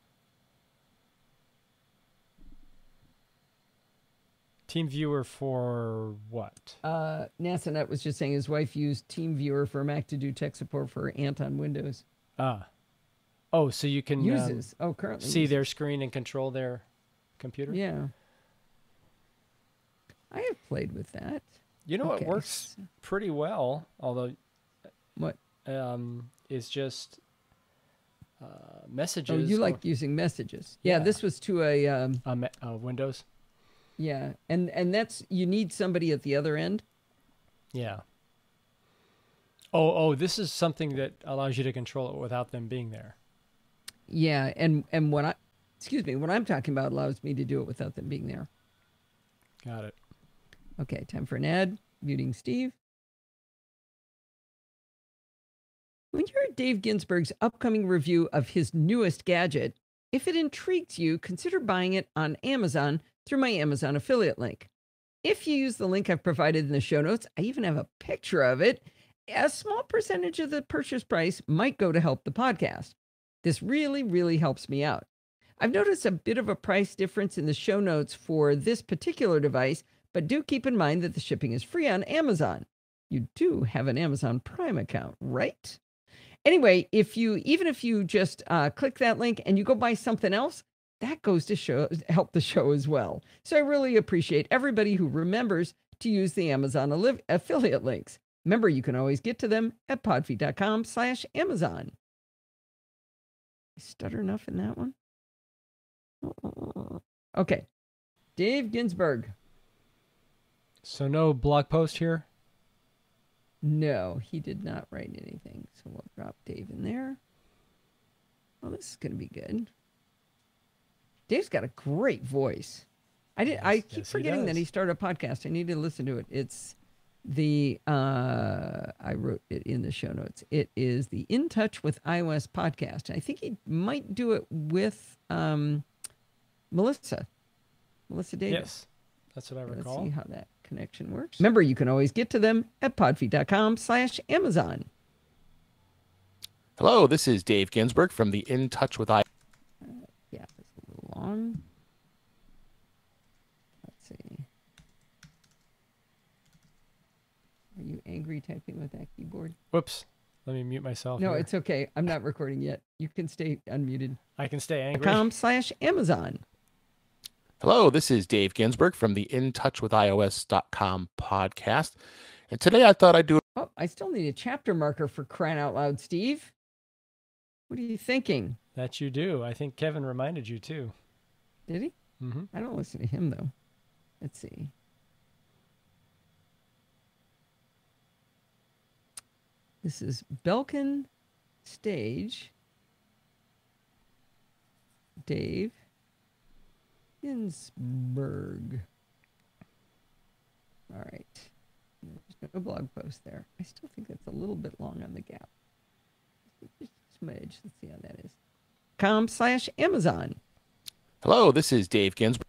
Team Viewer for what? NASANet was just saying his wife used Team Viewer for Mac to do tech support for her aunt on Windows. Oh, so you can currently see their screen and control their computer? Yeah. I have played with that. You know, it works pretty well, although what is just messages. Oh, you like using messages. Yeah, this was to a Windows. Yeah, and that's, you need somebody at the other end. Yeah. Oh, this is something that allows you to control it without them being there. Yeah, and what I'm talking about allows me to do it without them being there. Got it. Okay, time for an ad. Muting Steve. When you're at Dave Ginsburg's upcoming review of his newest gadget, if it intrigues you, consider buying it on Amazon through my Amazon affiliate link. If you use the link I've provided in the show notes, I even have a picture of it. A small percentage of the purchase price might go to help the podcast. This really, really helps me out. I've noticed a bit of a price difference in the show notes for this particular device, but do keep in mind that the shipping is free on Amazon. You do have an Amazon Prime account, right? Anyway, even if you just click that link and you go buy something else, that goes to help the show as well. So I really appreciate everybody who remembers to use the Amazon affiliate links. Remember, you can always get to them at podfeed.com/Amazon. I stutter enough in that one? Okay. Dave Ginsburg. So no blog post here? No, he did not write anything. So we'll drop Dave in there. Well, this is going to be good. Dave's got a great voice. I keep forgetting that he started a podcast. I need to listen to it. It's I wrote it in the show notes. It is the In Touch with iOS podcast. And I think he might do it with Melissa Davis. Yes, that's what I recall. Let's see how that connection works. Remember, you can always get to them at podfeed.com/Amazon. Hello, this is Dave Ginsburg from the In Touch with iOS. Yeah, it's a little long. Let's see. Are you angry typing with that keyboard? Whoops. Let me mute myself. No, here. it's okay. I'm not recording yet. You can stay unmuted. I can stay angry. .com/Amazon. Hello, this is Dave Ginsburg from the In Touch with iOS.com podcast. And today I thought I'd do... Oh, I still need a chapter marker for crying out loud, Steve. What are you thinking? That you do. I think Kevin reminded you too. Did he? Mm-hmm. I don't listen to him, though. Let's see. This is Belkin Stage. Dave Ginsburg. All right. There's no blog post there. I still think that's a little bit long on the gap. Just a smidge. Let's see how that is. .com/Amazon. Hello, this is Dave Ginsburg.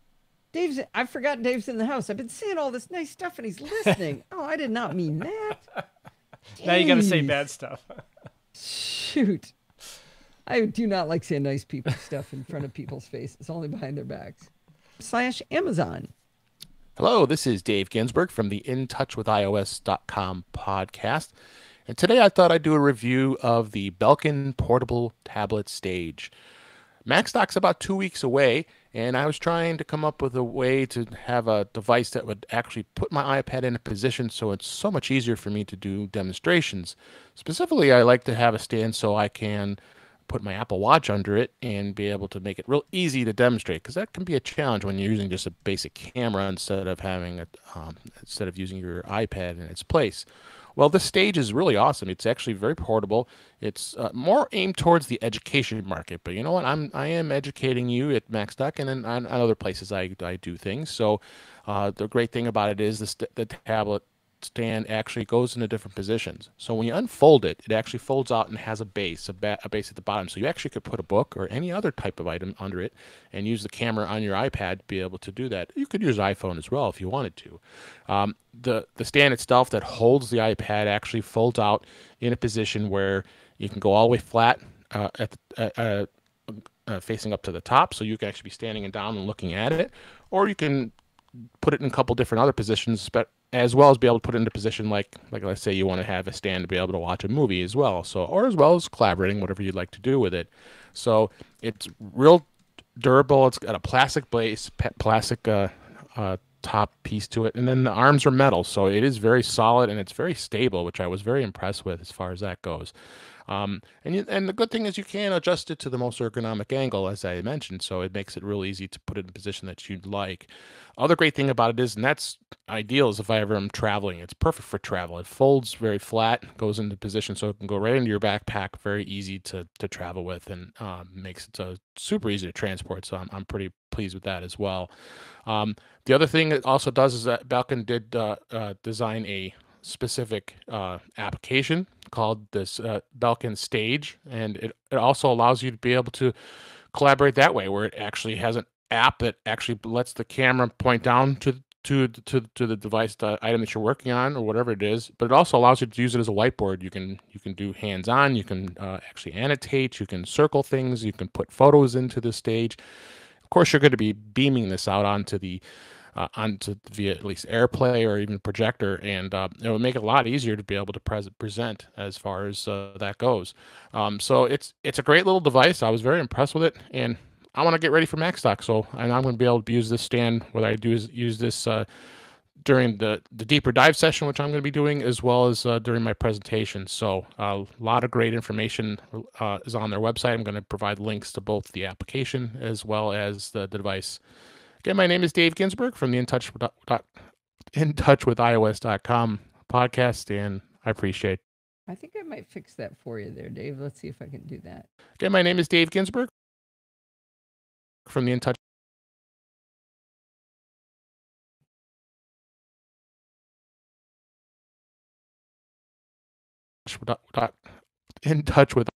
I forgot Dave's in the house. I've been saying all this nice stuff and he's listening. Oh, I did not mean that. Now you got to say bad stuff. Shoot. I do not like saying nice people stuff in front of people's faces, only behind their backs. /Amazon. Hello, this is Dave Ginsburg from the In Touch with iOS.com podcast. And today I thought I'd do a review of the Belkin Portable Tablet Stage. MacStock's about 2 weeks away, and I was trying to come up with a way to have a device that would actually put my iPad in a position so it's so much easier for me to do demonstrations. Specifically, I like to have a stand so I can put my Apple Watch under it and be able to make it real easy to demonstrate, because that can be a challenge when you're using just a basic camera instead of using your iPad in its place. Well, this stage is really awesome. It's actually very portable. It's more aimed towards the education market, but you know what? I am educating you at MacStock and then on other places I do things. So the great thing about it is the tablet stand actually goes into different positions. So when you unfold it, it actually folds out and has a base at the bottom. So you actually could put a book or any other type of item under it and use the camera on your iPad to be able to do that. You could use iPhone as well if you wanted to. The stand itself that holds the iPad actually folds out in a position where you can go all the way flat facing up to the top, so you can actually be standing and down and looking at it, or you can put it in a couple different other positions, but as well as be able to put it into a position like let's say you want to have a stand to be able to watch a movie as well. So, or as well as collaborating, whatever you'd like to do with it. So it's real durable. It's got a plastic base, plastic top piece to it, and then the arms are metal, so it is very solid and it's very stable, which I was very impressed with as far as that goes. And the good thing is you can adjust it to the most ergonomic angle, as I mentioned, so it makes it real easy to put it in a position that you'd like. Other great thing about it is, and that's ideal, is if I ever am traveling, it's perfect for travel. It folds very flat, goes into position, so it can go right into your backpack, very easy to travel with, and makes it super easy to transport, so I'm pretty pleased with that as well. The other thing it also does is that Belkin did design a specific application called this Belkin Stage, and it also allows you to be able to collaborate that way, where it actually has an app that actually lets the camera point down to the device, the item that you're working on or whatever it is, but it also allows you to use it as a whiteboard. You can do hands-on, you can actually annotate, you can circle things, you can put photos into the stage. Of course, you're going to be beaming this out onto the onto via at least AirPlay or even projector, and it would make it a lot easier to be able to present as far as that goes. So it's a great little device. I was very impressed with it, and I want to get ready for MacStock. So and I'm going to be able to use this stand, whether I do use this during the deeper dive session, which I'm going to be doing, as well as during my presentation. So a lot of great information is on their website. I'm going to provide links to both the application as well as the device. Again, my name is Dave Ginsburg from the IntouchWithIOS.com podcast, and I appreciate. I think I might fix that for you there, Dave. Let's see if I can do that. Again, my name is Dave Ginsburg from the IntouchWithIOS.com in touch with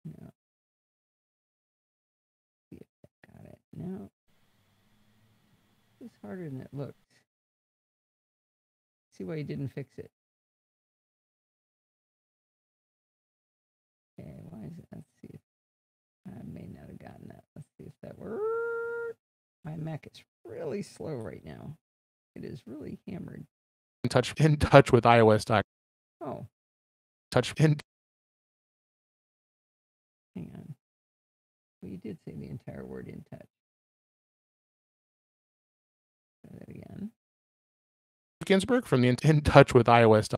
No. See if I got it. No. It's harder than it looks. See why you didn't fix it. Okay, why is it? Let's see if I may not have gotten that. Let's see if that works. My Mac is really slow right now. It is really hammered. in touch with iOS. Oh, Touch in. hang on. Well, you did say the entire word in touch. Say that again. Ginsburg from the in touch with iOS.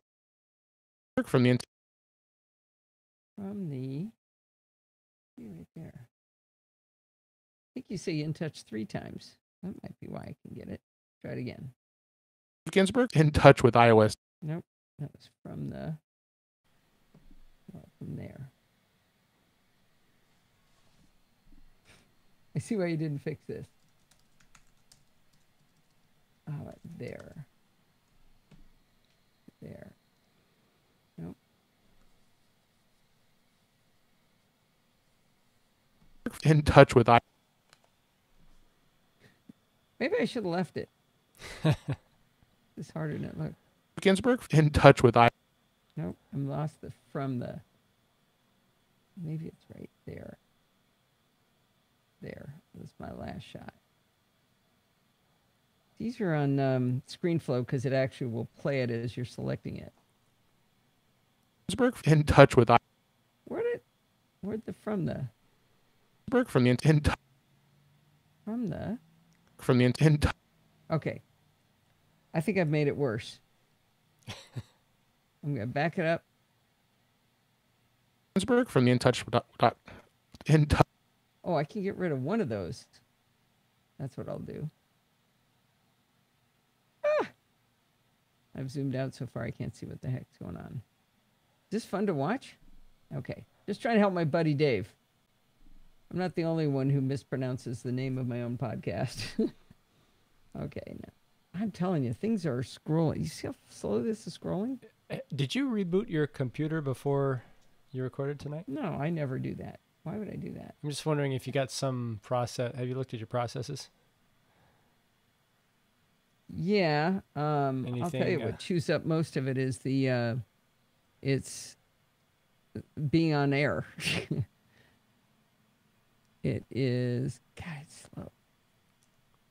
From the right there. I think you say in touch 3 times. That might be why I can get it. Try it again. Ginsburg in touch with iOS. Nope, that was from from there. I see why you didn't fix this. Oh, there. There. Nope. In touch with I. Maybe I should have left it. It's harder than it looks. Ginsburg in touch with I. Nope, I'm lost from the. Maybe it's right there. There. That's my last shot. It's easier on ScreenFlow because it actually will play it as you're selecting it. Ginsburg in touch with I. Where'd the from the From the in. Okay. I think I've made it worse. I'm gonna back it up. Ginsburg from the in touch. Oh, I can get rid of one of those. That's what I'll do. I've zoomed out so far I can't see what the heck's going on. Is this fun to watch? Okay. Just trying to help my buddy Dave. I'm not the only one who mispronounces the name of my own podcast. Okay. Now, I'm telling you, things are scrolling. You see how slow this is scrolling? Did you reboot your computer before you recorded tonight? No, I never do that. Why would I do that? I'm just wondering if you got some process. Have you looked at your processes? Yeah. I'll tell you what chews up most of it is it's being on air. It is, God, it's slow.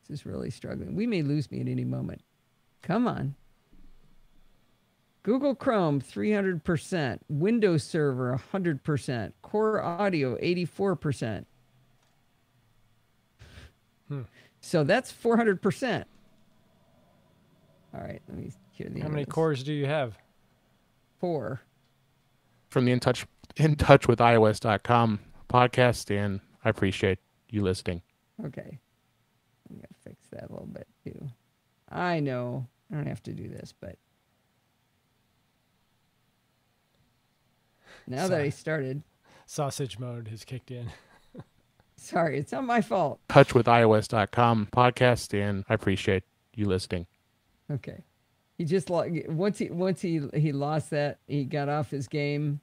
This is really struggling. We may lose me at any moment. Come on. Google Chrome, 300%. Windows Server, 100%. Core Audio, 84%. So that's 400%. All right, let me hear the How many cores do you have? 4. From the in touch with iOS.com podcast, and I appreciate you listening. Okay. I'm going to fix that a little bit too. I know I don't have to do this, but now that I started. Sausage mode has kicked in. Sorry, it's not my fault. Touch with iOS.com podcast, and I appreciate you listening. Okay. He just once he lost that, he got off his game.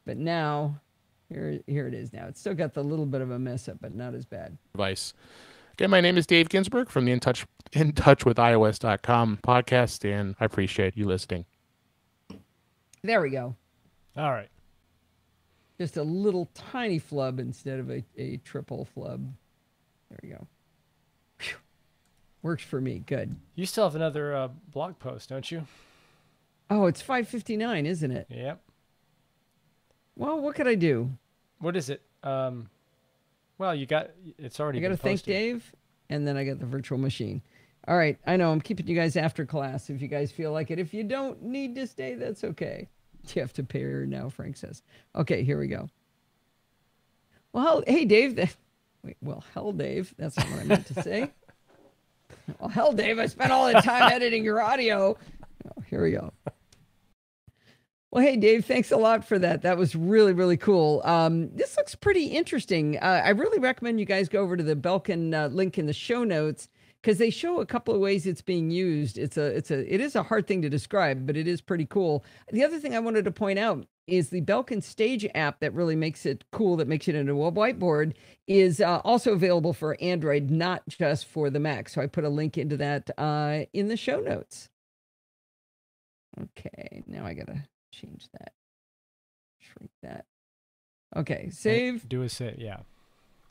But now here it is now. It's still got the little bit of a mess up, but not as bad. Device. Again, my name is Dave Ginsburg from the in touch with iOS.com podcast, and I appreciate you listening. There we go. All right. Just a little tiny flub instead of a triple flub. There we go. Whew. Works for me. Good. You still have another blog post, don't you? Oh, it's 5:59, isn't it? Yep. Well, what could I do? What is it? Well, it's already I got to thank Dave, and then I got the virtual machine. All right. I know I'm keeping you guys after class if you guys feel like it. If you don't need to stay, that's okay. You have to pay her now, Frank says. Okay, here we go. Well, hey, Dave. Hell, Dave. That's not what I meant to say. Well, hell, Dave, I spent all the time editing your audio. Oh, here we go. Well, hey, Dave, thanks a lot for that. That was really, really cool. This looks pretty interesting. I really recommend you guys go over to the Belkin link in the show notes because they show a couple of ways it's being used. It is a hard thing to describe, but it is pretty cool. The other thing I wanted to point out is the Belkin Stage app that really makes it cool, that makes it into a whiteboard, is also available for Android, not just for the Mac. So I put a link into that in the show notes. Okay, now I got to change that. Shrink that. Okay, save. Do a save, yeah.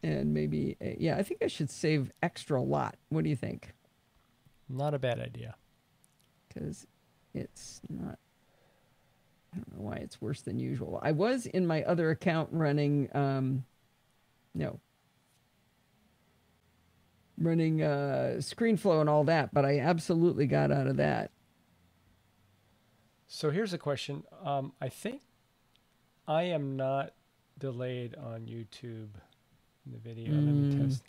And maybe, yeah, I think I should save extra lot. What do you think? Not a bad idea. Because it's not, I don't know why it's worse than usual. I was in my other account running, running ScreenFlow and all that, but I absolutely got out of that. So here's a question. I think I am not delayed on YouTube in the video. Let me test.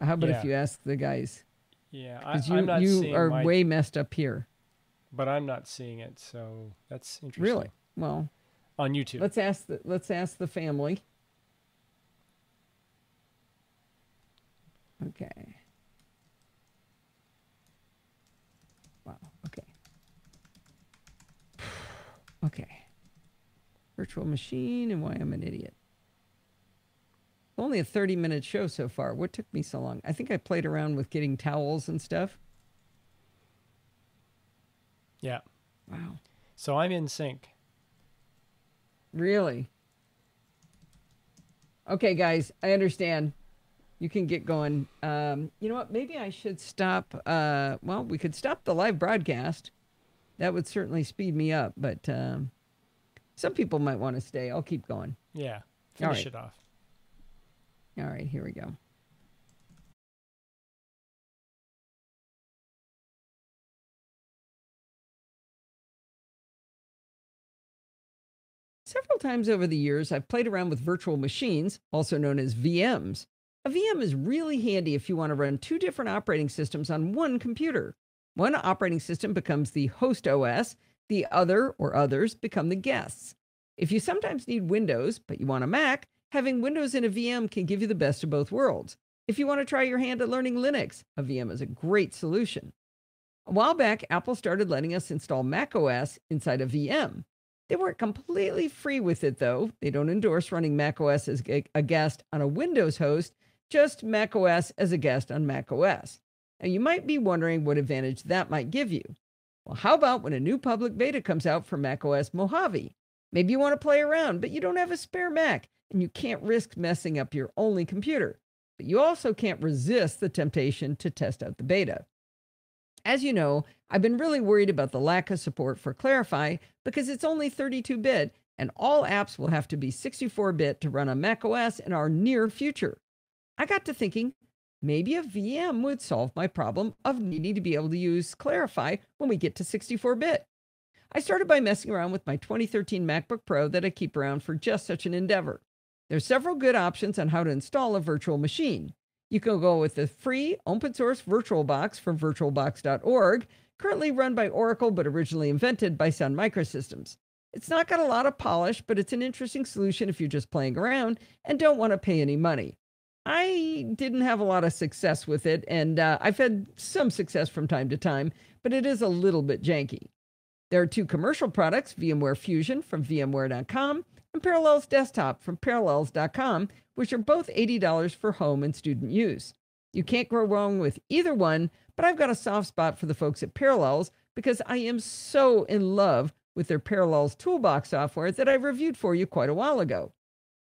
How about if you ask the guys? Yeah, I'm not seeing you are way messed up here. But I'm not seeing it, so that's interesting. Really? Well, on YouTube. Let's ask the family. Okay. Wow. Okay. Okay. Virtual machine and why I'm an idiot. Only a 30-minute show so far. What took me so long? I think I played around with getting towels and stuff. Yeah. Wow. So I'm in sync. Really? Okay, guys, I understand. You can get going. You know what? Maybe I should stop. Well, we could stop the live broadcast. That would certainly speed me up, but some people might want to stay. I'll keep going. Yeah. Finish it off. All right, here we go. Several times over the years, I've played around with virtual machines, also known as VMs. A VM is really handy if you want to run two different operating systems on one computer. One operating system becomes the host OS, the other or others become the guests. If you sometimes need Windows, but you want a Mac, having Windows in a VM can give you the best of both worlds. If you want to try your hand at learning Linux, a VM is a great solution. A while back, Apple started letting us install macOS inside a VM. They weren't completely free with it, though. They don't endorse running macOS as a guest on a Windows host, just macOS as a guest on macOS. Now, you might be wondering what advantage that might give you. Well, how about when a new public beta comes out for macOS Mojave? Maybe you want to play around, but you don't have a spare Mac, and you can't risk messing up your only computer. But you also can't resist the temptation to test out the beta. As you know, I've been really worried about the lack of support for Clarify because it's only 32-bit, and all apps will have to be 64-bit to run on macOS in our near future. I got to thinking, maybe a VM would solve my problem of needing to be able to use Clarify when we get to 64-bit. I started by messing around with my 2013 MacBook Pro that I keep around for just such an endeavor. There's several good options on how to install a virtual machine. You can go with the free open source VirtualBox from virtualbox.org, currently run by Oracle but originally invented by Sun Microsystems. It's not got a lot of polish, but it's an interesting solution if you're just playing around and don't want to pay any money. I didn't have a lot of success with it, and I've had some success from time to time, but it is a little bit janky. There are two commercial products, VMware Fusion from VMware.com and Parallels Desktop from Parallels.com, which are both $80 for home and student use. You can't go wrong with either one, but I've got a soft spot for the folks at Parallels because I am so in love with their Parallels Toolbox software that I reviewed for you quite a while ago.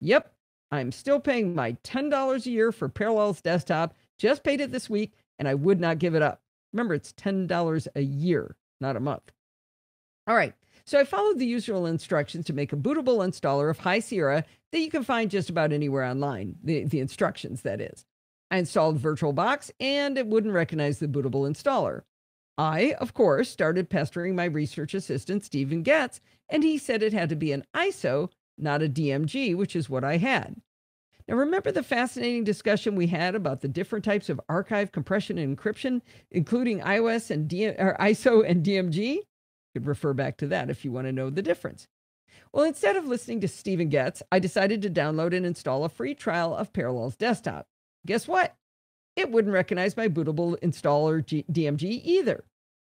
Yep, I'm still paying my $10 a year for Parallels Desktop. Just paid it this week, and I would not give it up. Remember, it's $10 a year, not a month. All right, so I followed the usual instructions to make a bootable installer of High Sierra that you can find just about anywhere online, the instructions, that is. I installed VirtualBox, and it wouldn't recognize the bootable installer. I, of course, started pestering my research assistant, Stephen Getz, and he said it had to be an ISO, not a DMG, which is what I had. Now, remember the fascinating discussion we had about the different types of archive compression and encryption, including ISO and DMG? You could refer back to that if you want to know the difference. Well, instead of listening to Stephen Getz, I decided to download and install a free trial of Parallels Desktop. Guess what? It wouldn't recognize my bootable installer DMG either.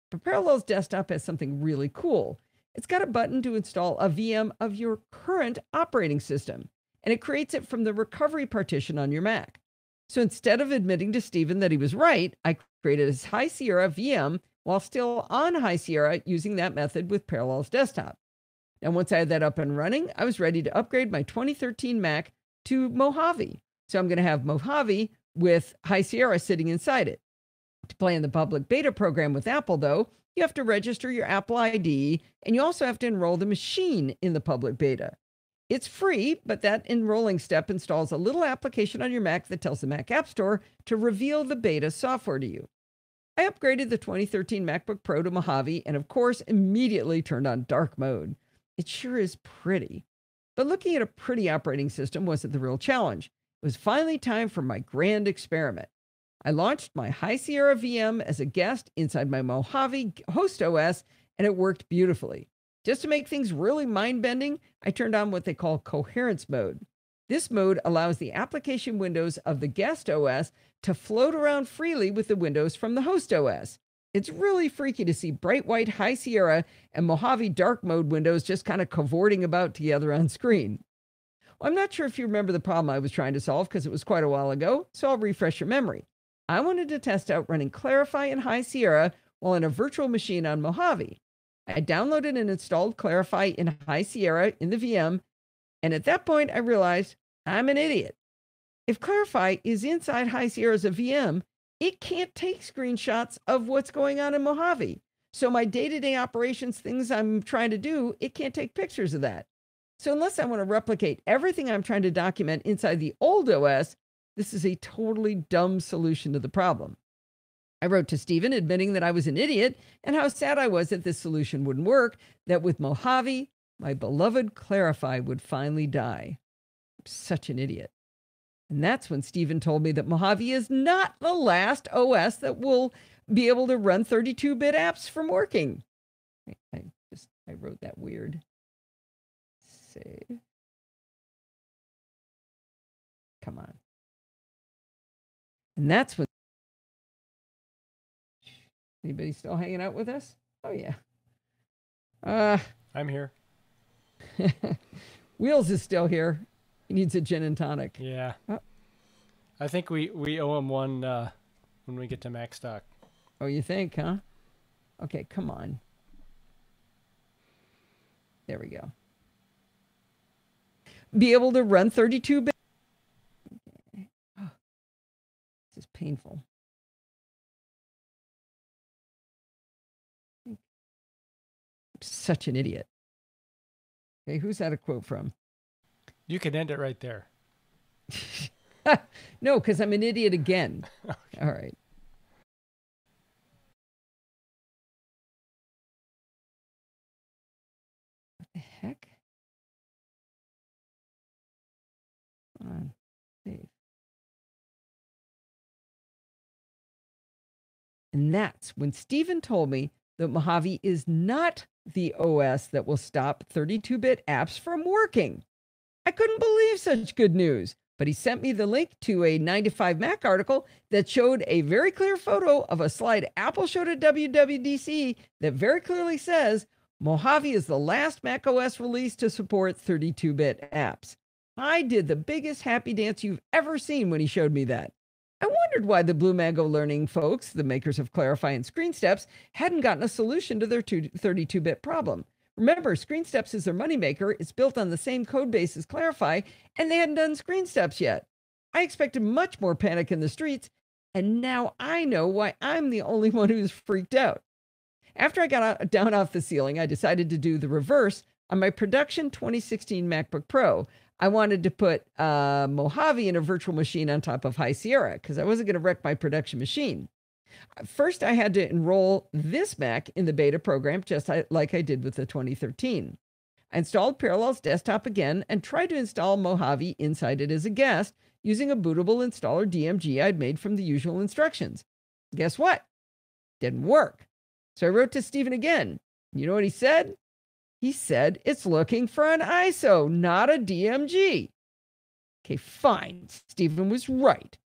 But Parallels Desktop has something really cool. It's got a button to install a VM of your current operating system, and it creates it from the recovery partition on your Mac. So instead of admitting to Stephen that he was right, I created a High Sierra VM while still on High Sierra using that method with Parallels Desktop. And once I had that up and running, I was ready to upgrade my 2013 Mac to Mojave. So I'm going to have Mojave with High Sierra sitting inside it. To play in the public beta program with Apple, though, you have to register your Apple ID, and you also have to enroll the machine in the public beta. It's free, but that enrolling step installs a little application on your Mac that tells the Mac App Store to reveal the beta software to you. I upgraded the 2013 MacBook Pro to Mojave and, of course, immediately turned on dark mode. It sure is pretty. But looking at a pretty operating system wasn't the real challenge. It was finally time for my grand experiment. I launched my High Sierra VM as a guest inside my Mojave host OS, and it worked beautifully. Just to make things really mind-bending, I turned on what they call coherence mode. This mode allows the application windows of the guest OS to float around freely with the windows from the host OS. It's really freaky to see bright white High Sierra and Mojave dark mode windows just kind of cavorting about together on screen. Well, I'm not sure if you remember the problem I was trying to solve because it was quite a while ago, so I'll refresh your memory. I wanted to test out running Clarify in High Sierra while in a virtual machine on Mojave. I downloaded and installed Clarify in High Sierra in the VM, and at that point I realized I'm an idiot. If Clarify is inside High Sierra as a VM, it can't take screenshots of what's going on in Mojave. So my day-to-day operations, things I'm trying to do, it can't take pictures of that. So unless I want to replicate everything I'm trying to document inside the old OS, this is a totally dumb solution to the problem. I wrote to Stephen admitting that I was an idiot and how sad I was that this solution wouldn't work, that with Mojave, my beloved Clarify would finally die. I'm such an idiot. And that's when Stephen told me that Mojave is not the last OS that will be able to run 32-bit apps from working. I wrote that weird. Save. Come on. And that's when... Anybody still hanging out with us? Oh, yeah. I'm here. Wheels is still here. He needs a gin and tonic. Yeah. Oh. I think we owe him one when we get to Mac Stock. Oh, you think, huh? Okay, come on. There we go. Be able to run 32-bit. Oh, this is painful. I'm such an idiot. Okay, who's that a quote from? You can end it right there. No, because I'm an idiot again. Okay. All right. What the heck? Come on. Save. And that's when Stephen told me that Mojave is not the OS that will stop 32-bit apps from working. I couldn't believe such good news, but he sent me the link to a 9to5 Mac article that showed a very clear photo of a slide Apple showed at WWDC that very clearly says Mojave is the last Mac OS release to support 32-bit apps. I did the biggest happy dance you've ever seen when he showed me that. I wondered why the Blue Mango Learning folks, the makers of Clarify and Screen Steps, hadn't gotten a solution to their 32-bit problem. Remember, Screen Steps is their moneymaker. It's built on the same code base as Clarify, and they hadn't done Screen Steps yet. I expected much more panic in the streets, and now I know why I'm the only one who's freaked out. After I got down off the ceiling, I decided to do the reverse on my production 2016 MacBook Pro. I wanted to put Mojave in a virtual machine on top of High Sierra because I wasn't going to wreck my production machine. First, I had to enroll this Mac in the beta program, just like I did with the 2013. I installed Parallels Desktop again and tried to install Mojave inside it as a guest using a bootable installer DMG I'd made from the usual instructions. Guess what? Didn't work. So I wrote to Stephen again. You know what he said? He said it's looking for an ISO, not a DMG. Okay, fine. Stephen was right.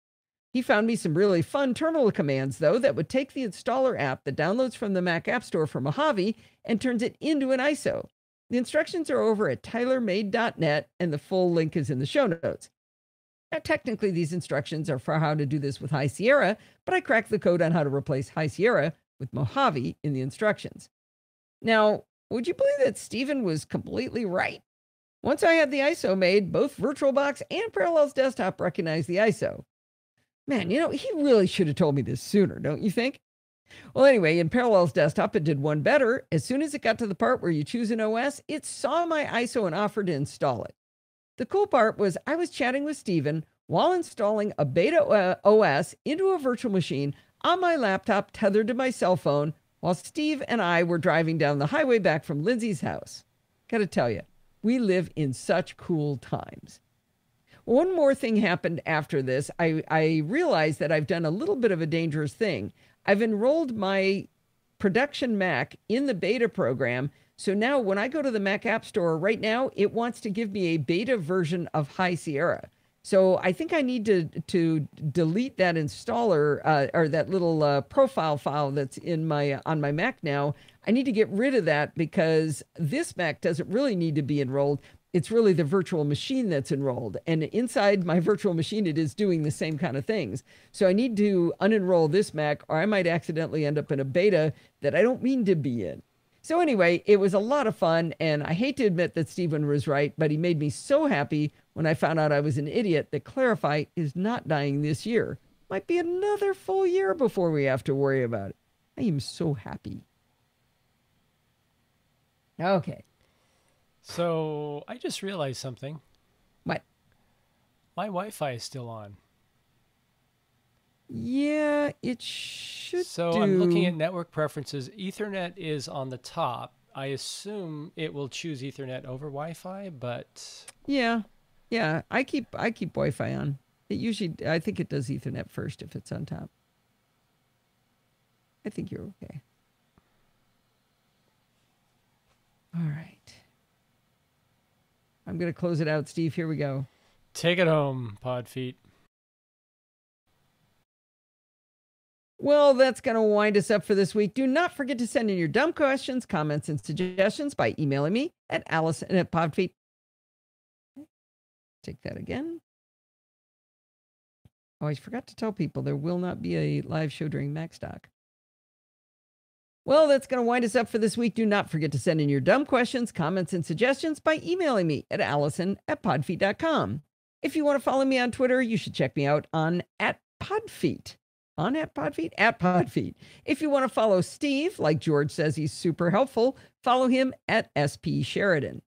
He found me some really fun terminal commands, though, that would take the installer app that downloads from the Mac App Store for Mojave and turns it into an ISO. The instructions are over at tylermade.net, and the full link is in the show notes. Now, technically, these instructions are for how to do this with High Sierra, but I cracked the code on how to replace High Sierra with Mojave in the instructions. Now, would you believe that Stephen was completely right? Once I had the ISO made, both VirtualBox and Parallels Desktop recognized the ISO. Man, you know, he really should have told me this sooner, don't you think? Well, anyway, in Parallels Desktop, it did one better. As soon as it got to the part where you choose an OS, it saw my ISO and offered to install it. The cool part was I was chatting with Stephen while installing a beta OS into a virtual machine on my laptop tethered to my cell phone while Steve and I were driving down the highway back from Lindsay's house. Gotta tell you, we live in such cool times. One more thing happened after this. I realized that I've done a little bit of a dangerous thing. I've enrolled my production Mac in the beta program. So now when I go to the Mac App Store right now, it wants to give me a beta version of High Sierra. So I think I need to delete that installer or that little profile file that's in on my Mac now. I need to get rid of that because this Mac doesn't really need to be enrolled. It's really the virtual machine that's enrolled. And inside my virtual machine, it is doing the same kind of things. So I need to unenroll this Mac, or I might accidentally end up in a beta that I don't mean to be in. So anyway, it was a lot of fun, and I hate to admit that Stephen was right, but he made me so happy when I found out I was an idiot that Clarify is not dying this year. Might be another full year before we have to worry about it. I am so happy. Okay. So I just realized something. What? My Wi-Fi is still on. Yeah, it should So I'm looking at network preferences. Ethernet is on the top. I assume it will choose Ethernet over Wi-Fi, but yeah, I keep Wi-Fi on. It usually, I think it does Ethernet first if it's on top. I think you're okay. All right. I'm going to close it out, Steve. Here we go. take it home, Podfeet. Well, that's going to wind us up for this week. Do not forget to send in your dumb questions, comments, and suggestions by emailing me at Allison@Podfeet. Take that again. Oh, I forgot to tell people there will not be a live show during MacStock. Well, that's going to wind us up for this week. Do not forget to send in your dumb questions, comments, and suggestions by emailing me at Allison@Podfeet.com. If you want to follow me on Twitter, you should check me out on @Podfeet. On @Podfeet? @Podfeet. If you want to follow Steve, like George says he's super helpful, follow him at SP Sheridan.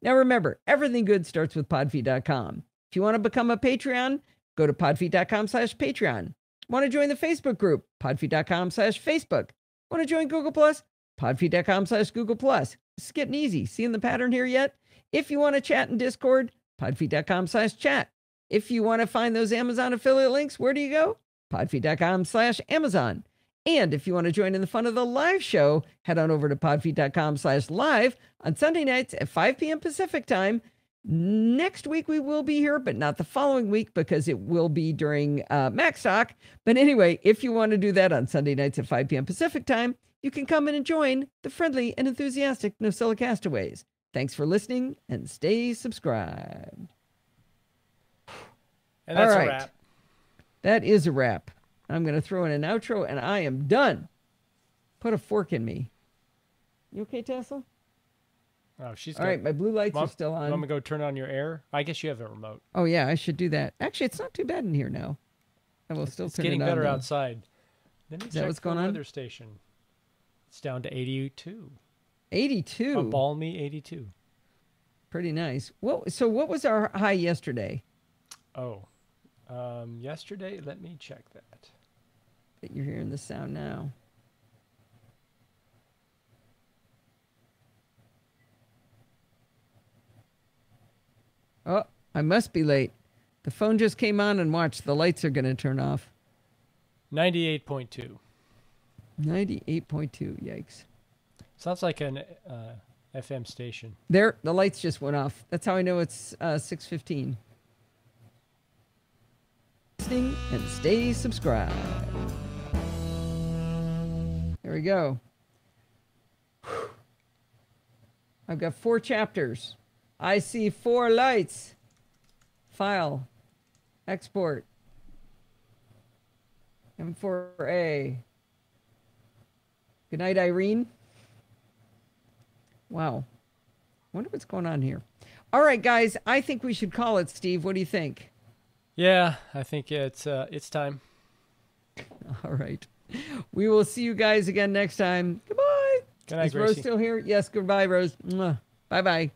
Now remember, everything good starts with Podfeet.com. If you want to become a Patreon, go to Podfeet.com/Patreon. Want to join the Facebook group? Podfeet.com/Facebook. Want to join Google Plus? Podfeet.com/Google Plus. This is getting easy. Seeing the pattern here yet? If you want to chat in Discord, Podfeet.com/chat. If you want to find those Amazon affiliate links, where do you go? Podfeet.com/Amazon. And if you want to join in the fun of the live show, head on over to Podfeet.com/live on Sunday nights at 5 p.m. Pacific time. Next week we will be here, but not the following week because it will be during MacStock. But anyway, if you want to do that on Sunday nights at 5 p.m. Pacific time, you can come in and join the friendly and enthusiastic NosillaCastaways. Thanks for listening and stay subscribed. And that's all right. a wrap. That is a wrap. I'm going to throw in an outro and I am done. Put a fork in me. You okay, Tesla? Oh, she's All right, my blue lights Mom, are still on. You want me to go turn on your air? I guess you have a remote. Oh, yeah, I should do that. Actually, it's not too bad in here now. I will still It's turn getting it on. better though. outside. Let me Is that check what's the going on? weather station. It's down to 82. 82. A balmy 82. Pretty nice. So what was our high yesterday? Oh, yesterday, let me check that. That you're hearing the sound now. Oh, I must be late. The phone just came on and watch. The lights are going to turn off. 98.2. 98.2. Yikes. Sounds like an FM station. There, the lights just went off. That's how I know it's 6:15. Listening and stay subscribed. There we go. Whew. I've got 4 chapters. I see 4 lights. File. Export. M4A. Good night, Irene. Wow. Wonder what's going on here. All right, guys. I think we should call it, Steve. What do you think? Yeah, I think it's time. All right. We will see you guys again next time. Goodbye. Good night, Is Rose Gracie. still here? Yes. Goodbye, Rose. Bye-bye.